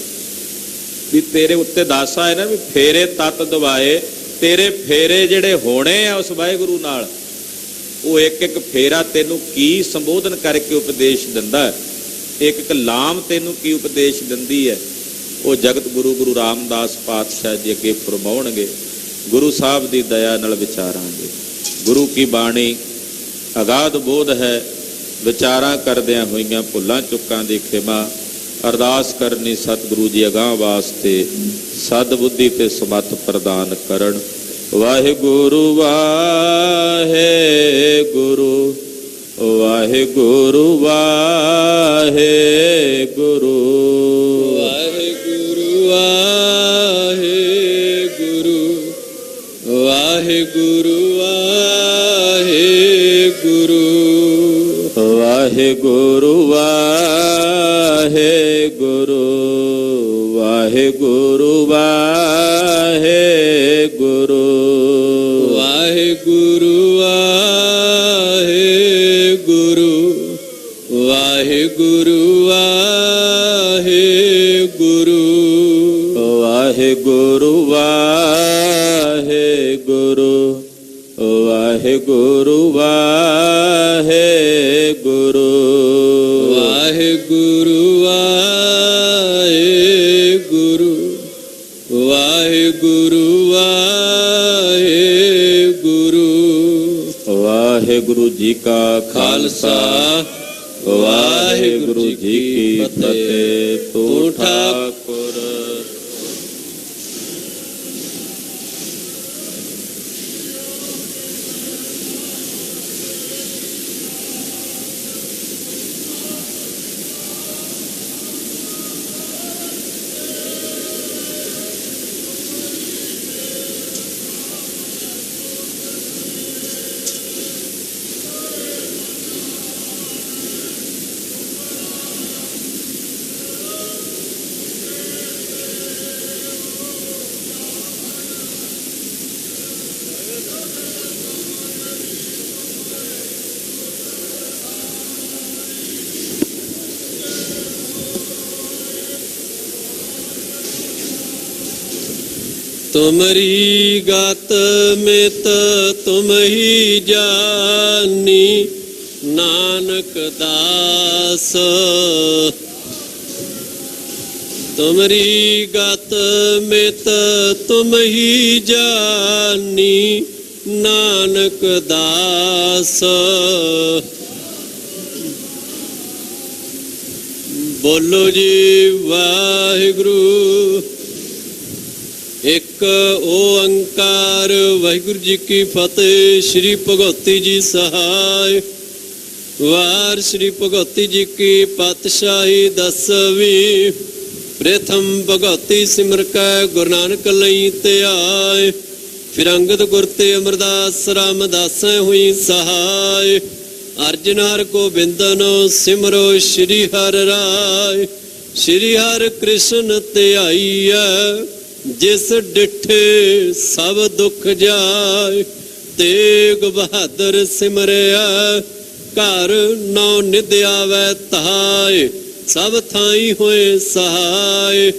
ਵੀ ਤੇਰੇ ਉੱਤੇ ਦਾਸਾ ਹੈ ਨਾ ਵੀ ਫੇਰੇ ਤਤ ਦਵਾਏ, ਤੇਰੇ ਫੇਰੇ ਜਿਹੜੇ ਹੋਣੇ ਆ ਉਸ ਵਾਹਿਗੁਰੂ ਨਾਲ, ਉਹ ਇੱਕ ਇੱਕ ਫੇਰਾ ਤੈਨੂੰ ਕੀ ਸੰਬੋਧਨ ਕਰਕੇ ਉਪਦੇਸ਼ ਦਿੰਦਾ, ਇੱਕ ਇੱਕ ਲਾਮ ਤੈਨੂੰ ਕੀ ਉਪਦੇਸ਼ ਦਿੰਦੀ ਹੈ, ਉਹ ਜਗਤ ਗੁਰੂ ਗੁਰੂ ਰਾਮਦਾਸ ਪਾਤਸ਼ਾਹ ਜੀ ਅੱਗੇ ਫਰਮਾਉਣਗੇ। ਗੁਰੂ ਸਾਹਿਬ ਦੀ ਦਇਆ ਨਾਲ ਵਿਚਾਰਾਂਗੇ। ਗੁਰੂ ਕੀ ਬਾਣੀ ਅਗਾਧ ਬੋਧ ਹੈ, ਵਿਚਾਰਾਂ ਕਰਦਿਆਂ ਹੋਈਆਂ ਭੁੱਲਾਂ ਚੁੱਕਾਂ ਦੀ ਖਿਮਾ। ਅਰਦਾਸ ਕਰਨੀ ਸਤਿਗੁਰੂ ਜੀ ਅਗਾਂਹ ਵਾਸਤੇ ਸਦ ਬੁੱਧੀ ਤੇ ਸਮੱਤ ਪ੍ਰਦਾਨ ਕਰਨ। ਵਾਹਿਗੁਰੂ ਵਾਹਿਗੁਰੂ ਵਾਹਿਗੁਰੂ ਵਾਹਿਗੁਰੂ ਵਾਹਿਗੁਰੂ ਵਾਹਿਗੁਰੂ ਵਾਹਿਗੁਰੂ ਵਾਹਿਗੁਰੂ ਵਾਹਿਗੁਰੂ ਵਾਹਿਗੁਰੂ ਵਾਹਿਗੁਰੂ ਵਾਹਿਗੁਰੂ ਵਾਹਿਗੁਰੂ ਵਾਹਿਗੁਰੂ ਵਾਹਿਗੁਰੂ ਵਾਹਿਗੁਰੂ ਵਾਹਿਗੁਰੂ ਵਾਹਿਗੁਰੂ ਵਾਹਿਗੁਰੂ ਵਾਹਿਗੁਰੂ ਵਾਹਿਗੁਰੂ ਵਾਹਿਗੁਰੂ ਵਾਹਿਗੁਰੂ ਵਾਹਿਗੁਰੂ ਵਾਹਿਗੁਰੂ ਜੀ ਕਾ ਖਾਲਸਾ ਖਾਲਸਾ ਵਾਹਿਗੁਰੂ ਜੀ ਕੀ ਫਤਿਹ। ਤੂੰ ਠਾਕੁਰ ਤੁਮਰੀ ਗਤ ਮਿਤ ਤੁਮ ਹੀ ਜਾਨੀ ਨਾਨਕ ਦਾਸ ਤੁਮਰੀ ਗਤ ਮਿਤ ਤੁਮ ਹੀ ਜਾਨੀ ਨਾਨਕ ਦਾਸ ਬੋਲੋ ਜੀ ਵਾਹਿਗੁਰੂ ਇੱਕ ਓੰਕਾਰ ਵਾਹਿਗੁਰੂ ਜੀ ਕੀ ਫਤਿਹ। ਸ੍ਰੀ ਭਗਵਤੀ ਜੀ ਸਹਾਇ ਵਾਰ ਸ੍ਰੀ ਭਗਵਤੀ ਜੀ ਕੀ ਪਾਤਸ਼ਾਹੀ ਦਸਵੀਂ ਪ੍ਰਥਮ ਭਗਵਤੀ ਸਿਮਰ ਕੈ ਗੁਰੂ ਨਾਨਕ ਲਈ ਧਿਆਏ ਫਿਰ ਅੰਗਦ ਗੁਰ ਤੇ ਅਮਰਦਾਸ ਰਾਮਦਾਸੈ ਹੋਈ ਸਹਾਇ ਅਰਜਨ ਹਰਿ ਗੋਬਿੰਦਨੋ ਸਿਮਰੋ ਸ੍ਰੀ ਹਰਿ ਰਾਇ ਸ੍ਰੀ ਹਰਿ ਕ੍ਰਿਸ਼ਨ ਧਿਆਈਐ ਜਿਸ ਡਿਠੇ ਸਭ ਦੁੱਖ ਜਾਏ ਤੇਗ ਬਹਾਦਰ ਸਿਮਰਿਆ ਘਰ ਨੌ ਨਿਧ ਆਵੈ ਧਾਇ ਸਭ ਥਾਈ ਹੋਏ ਸਹਾਇ।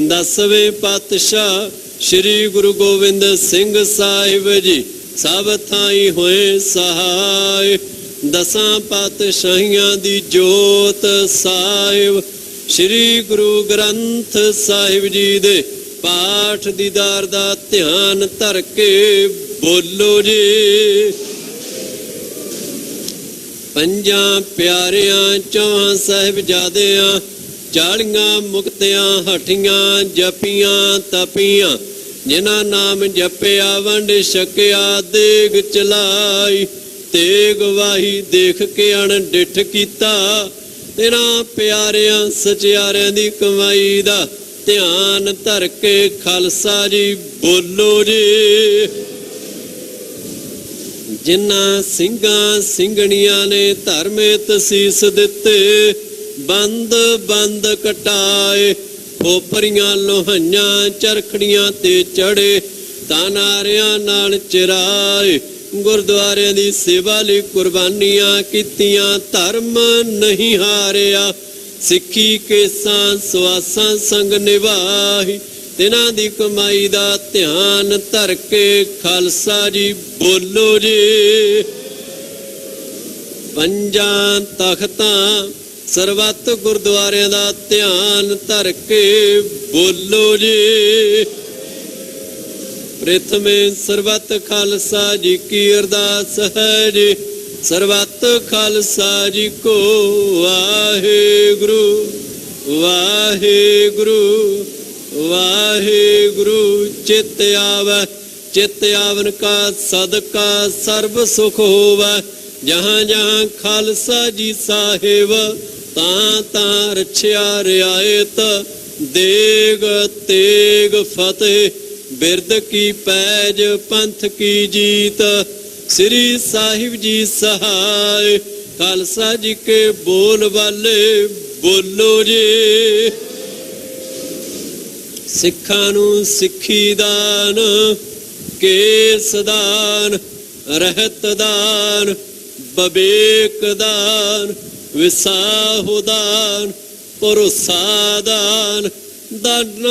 ਦਸਵੇਂ ਪਾਤਸ਼ਾਹ ਸ੍ਰੀ ਗੁਰੂ ਗੋਬਿੰਦ ਸਿੰਘ ਸਾਹਿਬ ਜੀ ਸਭ ਥਾਈ ਹੋਏ ਸਹਾਇ। ਦਸਾਂ ਪਾਤਸ਼ਾਹੀਆਂ ਦੀ ਜੋਤ ਸਾਹਿਬ ਸ੍ਰੀ ਗੁਰੂ ਗ੍ਰੰਥ ਸਾਹਿਬ ਜੀ ਦੇ ਪਾਠ ਦੀਦਾਰ ਦਾ ਧਿਆਨ ਧਰ ਕੇ ਬੋਲੋ ਜੀ। ਪੰਜਾਂ ਪਿਆਰਿਆਂ ਚੌਹਾਂ ਸਾਹਿਬਜ਼ਾਦਿਆਂ 40 ਮੁਕਤਿਆਂ ਹਠੀਆਂ ਜਪੀਆਂ ਤਪੀਆਂ ਜਿਨ੍ਹਾਂ ਨਾਮ ਜਪਿਆ ਵੰਡ ਛਕਿਆ ਦੇਗ ਚਲਾਈ ਤੇਗ ਵਾਹੀ ਦੇਖ ਕੇ ਅਣਡਿੱਠ ਕੀਤਾ ਤੇਰਾ ਪਿਆਰਿਆਂ ਸਚਿਆਰਿਆਂ ਦੀ ਕਮਾਈ ਦਾ ਧਿਆਨ ਧਰ ਕੇ ਖਾਲਸਾ ਜੀ ਬੋਲੋ ਜੀ। ਜਿਨ੍ਹਾਂ ਸਿੰਘਾਂ ਸਿੰਘਣੀਆਂ ਨੇ ਧਰਮੇ ਤਸੀਸ ਦਿੱਤੇ ਬੰਦ ਬੰਦ ਕਟਾਏ ਖੋਪਰੀਆਂ ਲੋਹਾਈਆਂ ਚਰਖੜੀਆਂ ਤੇ ਚੜੇ ਤਾਨਾਰਿਆਂ ਨਾਲ ਚਿਰਾਏ ਗੁਰਦੁਆਰਿਆਂ ਦੀ ਸੇਵਾ ਲਈ ਕੁਰਬਾਨੀਆਂ ਕੀਤੀਆਂ ਧਰਮ ਨਹੀਂ ਹਾਰਿਆ ਸਿੱਖੀ ਕੇਸਾਂ ਸਵਾਸਾਂ ਸੰਗ ਨਿਭਾਈ ਤਿਨਾਂ ਦੀ ਕਮਾਈ ਦਾ ਧਿਆਨ ਧਰ ਕੇ ਖਾਲਸਾ ਜੀ ਬੋਲੋ ਜੀ। ਪੰਜਾਂ ਤਖਤਾਂ ਸਰਬੱਤ ਗੁਰਦੁਆਰਿਆਂ ਦਾ ਧਿਆਨ ਧਰ ਕੇ ਬੋਲੋ ਜੀ। ਪ੍ਰਥਮੇ ਸਰਬੱਤ ਖਾਲਸਾ ਜੀ ਕੀ ਅਰਦਾਸ ਹੈ ਜੀ ਸਰਬੱਤ ਖਾਲਸਾ ਜੀ ਕੋ ਵਾਹਿਗੁਰੂ ਵਾਹਿਗੁਰੂ ਵਾਹਿਗੁਰੂ ਚਿਤ ਆਵੈ ਚਿਤ ਆਵਨ ਕਾ ਸਦਕਾ ਸਰਬ ਸੁਖ ਹੋਵੈ ਜਹਾਂ ਜਹਾਂ ਖਾਲਸਾ ਜੀ ਸਾਹਿਬ ਤਾਂ ਤਾਂ ਰਛਿਆ ਰਿਆਇਤ ਦੇਗ ਤੇਗ ਫਤਿਹ ਬਿਰਦ ਕੀ ਪੈਜ ਪੰਥ ਕੀ ਜੀਤ ਸ੍ਰੀ ਸਾਹਿਬ ਜੀ ਸਹਾਇ ਖਾਲਸਾ ਜੀ ਕੇ ਬੋਲ ਵਾਲੇ ਬੋਲੋ ਜੀ। ਸਿੱਖਾਂ ਨੂੰ ਸਿੱਖੀ ਦਾਨ ਕੇਸ ਦਾਨ ਰਹਿਤ ਦਾਨ ਬਵੇਕ ਦਾਨ ਵਿਸਾਹੂ ਦਾਨ ਭਰੋਸਾ ਦਾਨ ਦਾਨ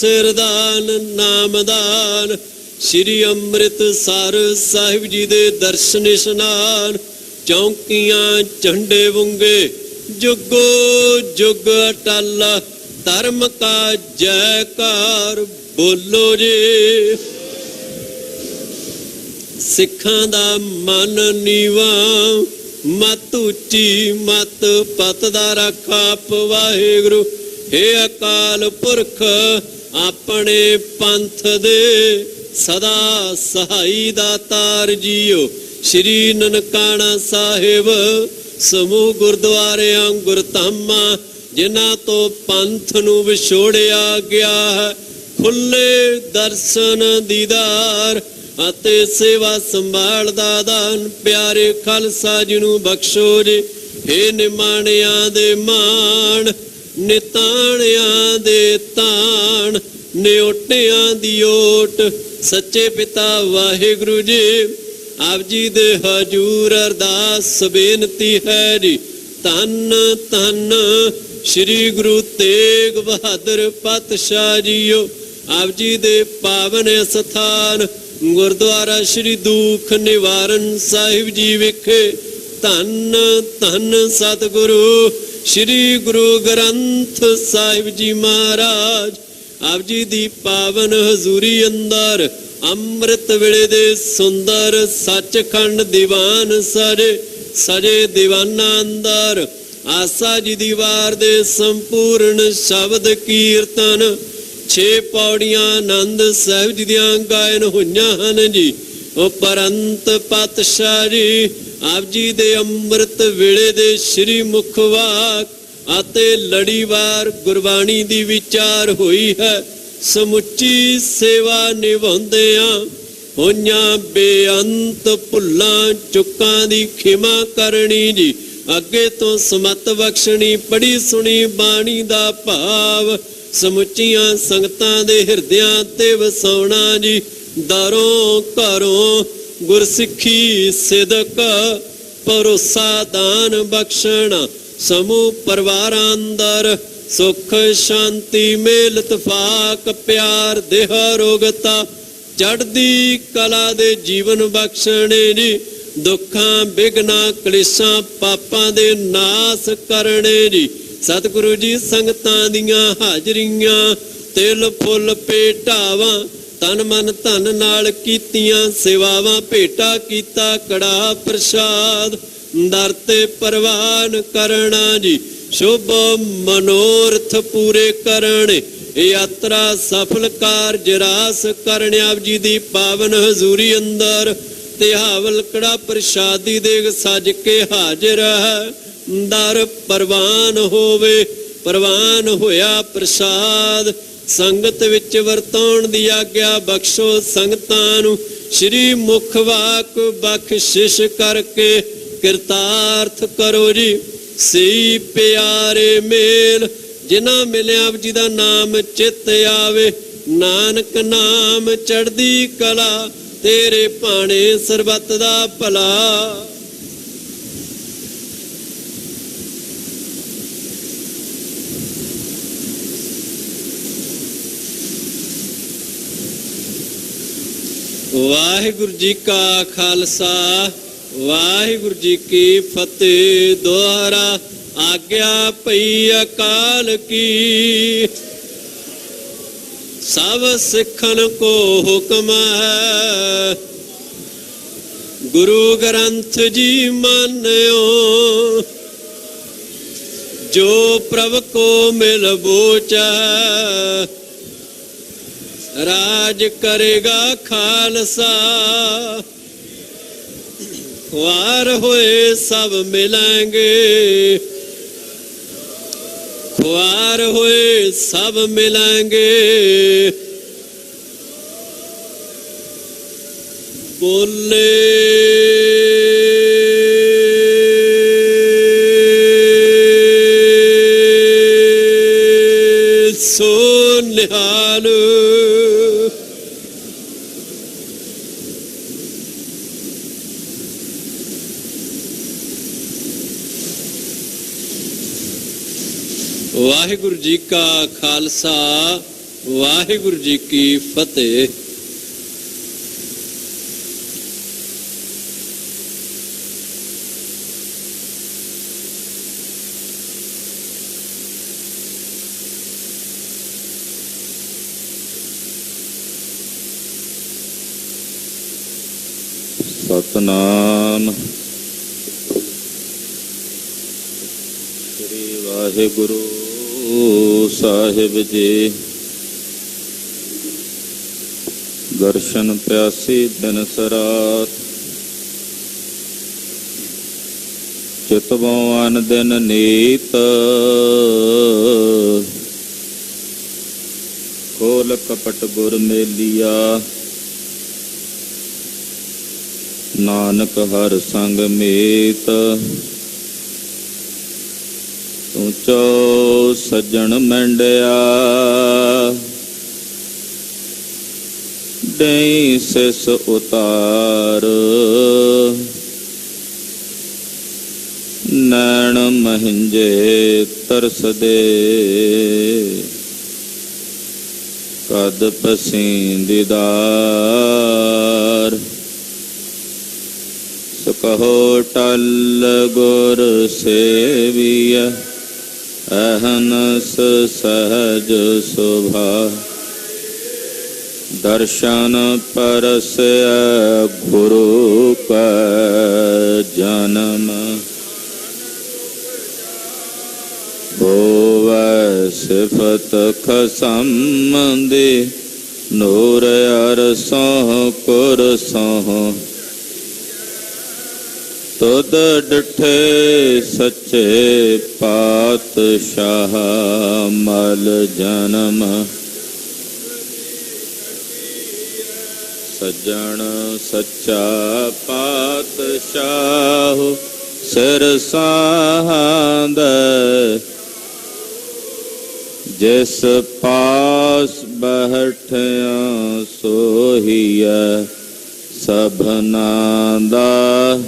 ਸਿਰ ਦਾਨ ਨਾਮ ਦਾਨ श्री अमृतसर साहिब जी दे दर्शन इशनान चौंकियां झंडे वुंगे जुगो जुग अटल धर्म का जयकार बोलो जी। सिखां दा मन नीवा मत उची मत पत दा रखा वाहिगुरु हे अकाल पुरख अपने पंथ दे सदा सहाई दातार जीओ। श्री ननकाना साहिब समूह गुरुद्वारे गुरधामा जिन्हां तो पंथ नूं विछोड़िया गया है खुले दर्शन दीदार ਅਤੇ सेवा संभाल दा दान प्यारे खालसा जी नूं बख्शो जी। हे निमाणियां दे मान निताणियां दे ताण निओटियां दी ओट सच्चे पिता वाहिगुरु जी आप जी दे हजूर अरदास बेनती है जी। धन धन श्री गुरु तेग बहादुर पातशाह जीओ आप जी दे पावन स्थान गुरुद्वारा श्री दुख निवारण साहिब जी विखे धन धन सतगुरु श्री गुरु ग्रंथ साहिब जी महाराज आप जी दी पावन हजूरी अंदर अमृत वेले दे सुंदर सचखंड दीवान सजे सजे दीवाना अंदर आसा जी दी वार दे संपूर्ण शब्द कीर्तन 6 पौड़ियां आनंद साहिब जी दियां गायन होईयां हन जी। उपरंत पातशाह जी आप जी दे अमृत वेले दे श्री मुख वाक ਅਤੇ ਲੜੀਵਾਰ ਗੁਰਬਾਣੀ ਦੀ ਵਿਚਾਰ ਹੋਈ ਹੈ। ਸਮੁੱਚੀ ਸੇਵਾ ਨਿਭਾਉਂਦਿਆਂ ਹੋਈਆਂ ਬੇਅੰਤ ਭੁੱਲਾਂ ਚੁੱਕਾਂ ਦੀ ਖਿਮਾ ਕਰਨੀ ਜੀ। ਅੱਗੇ ਤੋਂ ਸਮਤ ਬਖਸ਼ਣੀ ਪੜੀ ਸੁਣੀ ਬਾਣੀ ਦਾ ਭਾਵ ਸਮੁੱਚੀਆਂ ਸੰਗਤਾਂ ਦੇ ਹਿਰਦਿਆਂ ਤੇ ਵਸਾਉਣਾ ਜੀ। ਦਰੋਂ ਘਰੋਂ ਗੁਰਸਿੱਖੀ ਸਿਦਕ ਭਰੋਸਾ ਦਾਨ ਬਖਸ਼ਣਾ ਸਮੂਹ ਪਰਿਵਾਰਾਂ ਅੰਦਰ ਸੁਖ ਸ਼ਾਂਤੀ ਮੇਲ ਇਤਫਾਕ ਪਿਆਰ ਦੇਹ ਰੋਗਤਾ ਚੜ੍ਹਦੀ ਕਲਾ ਦੇ ਜੀਵਨ ਬਖਸ਼ਣੇ ਜੀ। ਦੁੱਖਾਂ ਬਿਘਨਾਂ ਕਲੇਸ਼ਾਂ ਪਾਪਾਂ ਦੇ ਨਾਸ ਕਰਨੇ ਜੀ। ਸਤਿਗੁਰੂ ਜੀ ਸੰਗਤਾਂ ਦੀਆਂ ਹਾਜ਼ਰੀਆਂ ਤਿਲ ਫੁੱਲ ਭੇਟਾਵਾਂ ਤਨ ਮਨ ਧਨ ਨਾਲ ਕੀਤੀਆਂ ਸੇਵਾਵਾਂ ਭੇਟਾ ਕੀਤਾ ਕੜਾ ਪ੍ਰਸ਼ਾਦ ਦਰ ਤੇ ਪ੍ਰਵਾਨ ਕਰਨਾ ਜੀ। ਸ਼ੁਭ ਮਨੋਰਥ ਪੂਰੇ ਕਰਨੇ ਯਾਤਰਾ ਸਫਲ ਕਾਰਜ ਰਾਸ ਕਰਨੇ ਆਪ ਜੀ ਦੀ ਪਾਵਨ ਹਜ਼ੂਰੀ ਅੰਦਰ ਤੇ ਹਾਵਲ ਕੜਾ ਪ੍ਰਸ਼ਾਦੀ ਦੇਗ ਸਜ ਕੇ ਹਾਜ਼ਰ ਹੈ। ਦਰ ਪ੍ਰਵਾਨ ਹੋਵੇ ਪ੍ਰਵਾਨ ਹੋਇਆ ਪ੍ਰਸਾਦ ਸੰਗਤ ਵਿੱਚ ਵਰਤਾਉਣ ਦੀ ਆਗਿਆ ਬਖਸ਼ੋ ਸੰਗਤਾਂ ਨੂੰ। ਸ਼੍ਰੀ ਮੁਖ ਵਾਕ ਬਖਸ਼ਿਸ਼ ਕਰਕੇ ਕਿਰਤਾਰਥ ਕਰੋ ਜੀ। ਸਈ ਪਿਆਰੇ ਮੇਲ ਜਿਨ੍ਹਾਂ ਮਿਲਿਆ ਆਪ ਜੀ ਦਾ ਨਾਮ ਚਿੱਤ ਆਵੇ ਨਾਨਕ ਨਾਮ ਚੜ੍ਹਦੀ ਕਲਾ ਤੇਰੇ ਭਾਣੇ ਸਰਬੱਤ ਦਾ ਭਲਾ। ਵਾਹਿਗੁਰੂ ਜੀ ਕਾ ਖਾਲਸਾ ਵਾਹਿਗੁਰੂ ਜੀ ਕੀ ਫਤਿਹ। ਦੁਆਰਾ ਆਗਿਆ ਪਈ ਅਕਾਲ ਕੀ ਸਭ ਸਿੱਖਣ ਕੋ ਹੁਕਮ ਹੈ। ਗੁਰੂ ਗ੍ਰੰਥ ਜੀ ਮੰਨਿਓ ਜੋ ਪ੍ਰਭ ਕੋ ਮਿਲ ਬੋਚੈ ਰਾਜ ਕਰੇਗਾ ਖਾਲਸਾ। ਖੁਆਰ ਹੋਏ ਸਭ ਮਿਲਾਂਗੇ ਖੁਆਰ ਹੋਏ ਸਭ ਮਿਲਾਂਗੇ ਬੋਲੇ ਸੋ ਨਿਹਾਲ। ਵਾਹਿਗੁਰੂ ਜੀ ਕਾ ਖਾਲਸਾ ਵਾਹਿਗੁਰੂ ਜੀ ਕੀ ਫਤਿਹ। ਸਤਨਾਮ ਸ੍ਰੀ ਵਾਹਿਗੁਰੂ ਸਾਹਿਬ ਜੀ। ਦਰਸ਼ਨ ਪਿਆਸੀ ਦਿਨ ਸਰਾਤ, ਚਿਤਵੋਂ ਅਨ ਦਿਨ ਨੀਤ। ਖੋਲ ਕਪਟ ਗੁਰ ਮੇਲੀਆ, ਨਾਨਕ ਹਰ ਸੰਗ ਮੀਤ। ਤੂੰ ਚੋ ਸੱਜਣ ਮੰਡਿਆ, ਡਈ ਸਿਸ ਉਤਾਰ। ਨੈਣ ਮਹਿੰਜੇ ਤਰਸਦੇ, ਕਦ ਪਸੀਂਦੀਦਾਰ। ਸੋ ਕਹੋ ਟਲ ਗੁਰ ਸੇਵੀਐ, ਅਹਨਸ ਸਹਜ ਸੁਭਾ। ਦਰਸ਼ਨ ਪਰਸੈ ਗੁਰੂ ਕਾ ਜਨਮ, ਹੋਵੈ ਸਿਫਤ ਖਸਮ ਦੀ। ਨੂਰ ਅਰਸੋਂ ਕੁਰਸੋਂ, ਤੁਧ ਡਿਠੇ ਸੱਚੇ ਪਾਤਸ਼ਾਹ। ਮਲ ਜਨਮ ਸੱਜਣ ਸੱਚਾ ਪਾਤਸ਼ਾਹ, ਸਿਰ ਸਾਂਹਦਾ। ਜਿਸ ਪਾਸ ਬੈਠਿਆ ਸੋਹੀਐ, ਸਭਨਾਂ ਦਾ।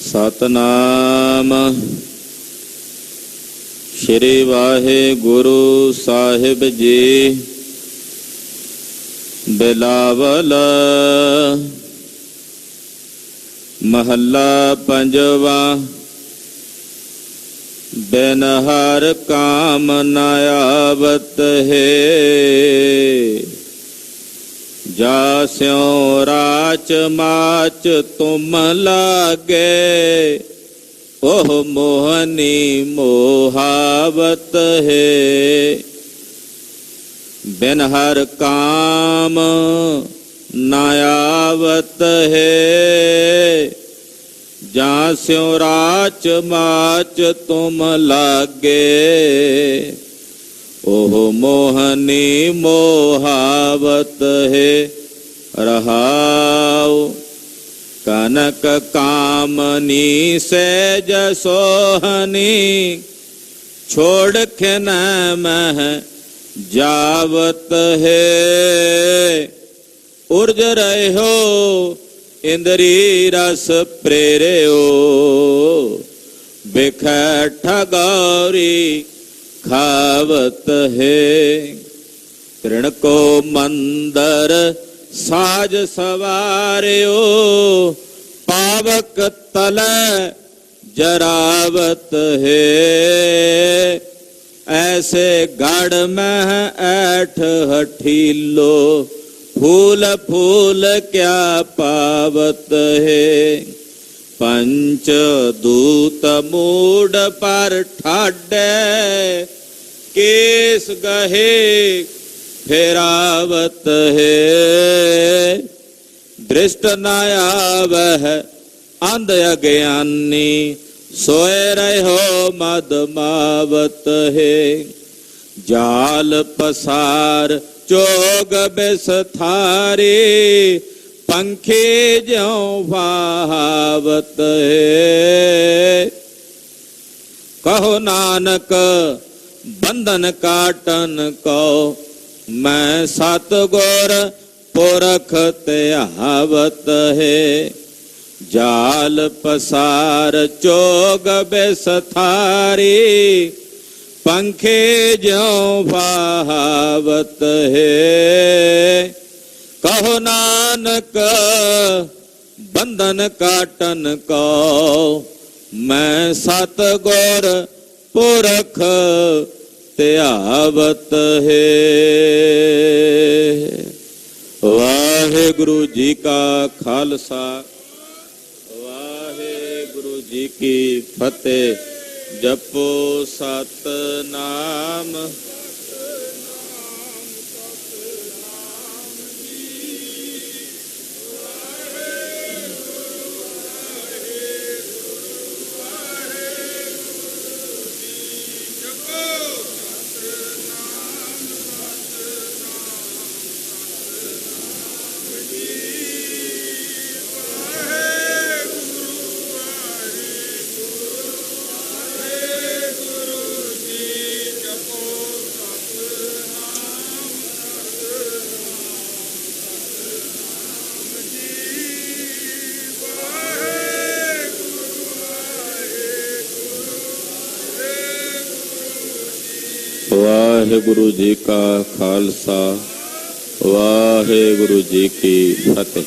ਸਤਨਾਮ ਸ੍ਰੀ ਵਾਹਿਗੁਰੂ ਸਾਹਿਬ ਜੀ। ਬਿਲਾਵਲ ਮਹੱਲਾ ਪੰਜਵਾ। ਬਿਨ ਹਰ ਕਾਮ ਨ ਆਵਤ ਹੈ, ਜਾ ਸਿਉ ਰਾਚ ਮਾਚ ਤੁਮ ਲਾਗੇ। ਉਹ ਮੋਹਨੀ ਮੋਹਾਵਤ ਹੈ, ਬਿਨ ਹਰ ਕਾਮ ਨ ਆਵਤ ਹੈ। ਜਾਂ ਸਿਉ ਰਾਚ ਮਾਚ ਤੁਮ ਲਾਗੇ। ਉਹ ਮੋਹਨੀ ਮੋਹਾਵਤ ਹੈ। ਰਹਾਉ ਕਨਕ ਕਾਮਨੀ ਸਹਿਜ ਸੋਹਨੀ। ਛੋੜ ਖਿਨ ਮਹਿ ਜਾਵਤ ਹੈ। ਉਰਜ ਰਹਿਓ ਇੰਦਰੀ ਰਸ ਪ੍ਰੇਰਿਓ। ਬਿਖੈ ਠਗੌਰੀ ਖਾਵਤ ਹੈ। ਤ੍ਰਿਣ ਕੋ ਮੰਦਰ ਸਾਜ ਸਵਾਰਿਓ। ਪਾਵਕ ਤਲੈ ਜਰਾਵਤ ਹੈ। ਐਸੇ ਗੜ ਮਹਿ ਐਠ ਹਠੀਲੋ। ਫੂਲ ਫੂਲ ਕਿਆ ਪਾਵਤ ਹੈ। ਪੰਚ ਦੂਤ ਮੂੜ ਪਰ ਠਾਡੈ। ਕੇਸ ਗਹੇ ਫੇਰਾਵਤ ਹੈ। ਦ੍ਰਿਸ਼ਟ ਨ ਆਵਹਿ ਅੰਧ ਅਗਿਆਨੀ। ਸੋਏ ਰਹਿਓ ਮਦ ਮਾਵਤ ਹੈ। ਜਾਲ ਪਸਾਰ ਚੋਗ ਬਿਸਥਾਰੀ। ਪੰਖੀ ਜਿਉ ਵਾਹਵਤ ਹੈ। ਕਹੋ ਨਾਨਕ ਬੰਧਨ ਕਾਟਨ ਕੋ। ਮੈਂ ਸਤਿਗੁਰ ਪੁਰਖ ਧਿਆਵਤ ਹੈ। ਜਾਲ ਪਸਾਰ ਚੋਗ ਬਿਸਥਾਰੀ। ਪੰਖੇ ਜਿਉ ਵਾਹਵਤ ਹੈ। ਕਹੋ ਨਾਨਕ ਬੰਧਨ ਕਾਟਨ ਕੋ। ਮੈਂ ਸਤਿਗੁਰ ਪੁਰਖ ਧਿਆਵਤ ਹੈ। ਵਾਹਿਗੁਰੂ ਜੀ ਕਾ ਖਾਲਸਾ ਵਾਹਿਗੁਰੂ ਜੀ ਕੀ ਫਤਿਹ। ਜਪੋ ਸਤਨਾਮ ਵਾਹਿਗੁਰੂ ਜੀ ਕਾ ਖਾਲਸਾ ਵਾਹਿਗੁਰੂ ਜੀ ਕੀ ਫਤਿਹ।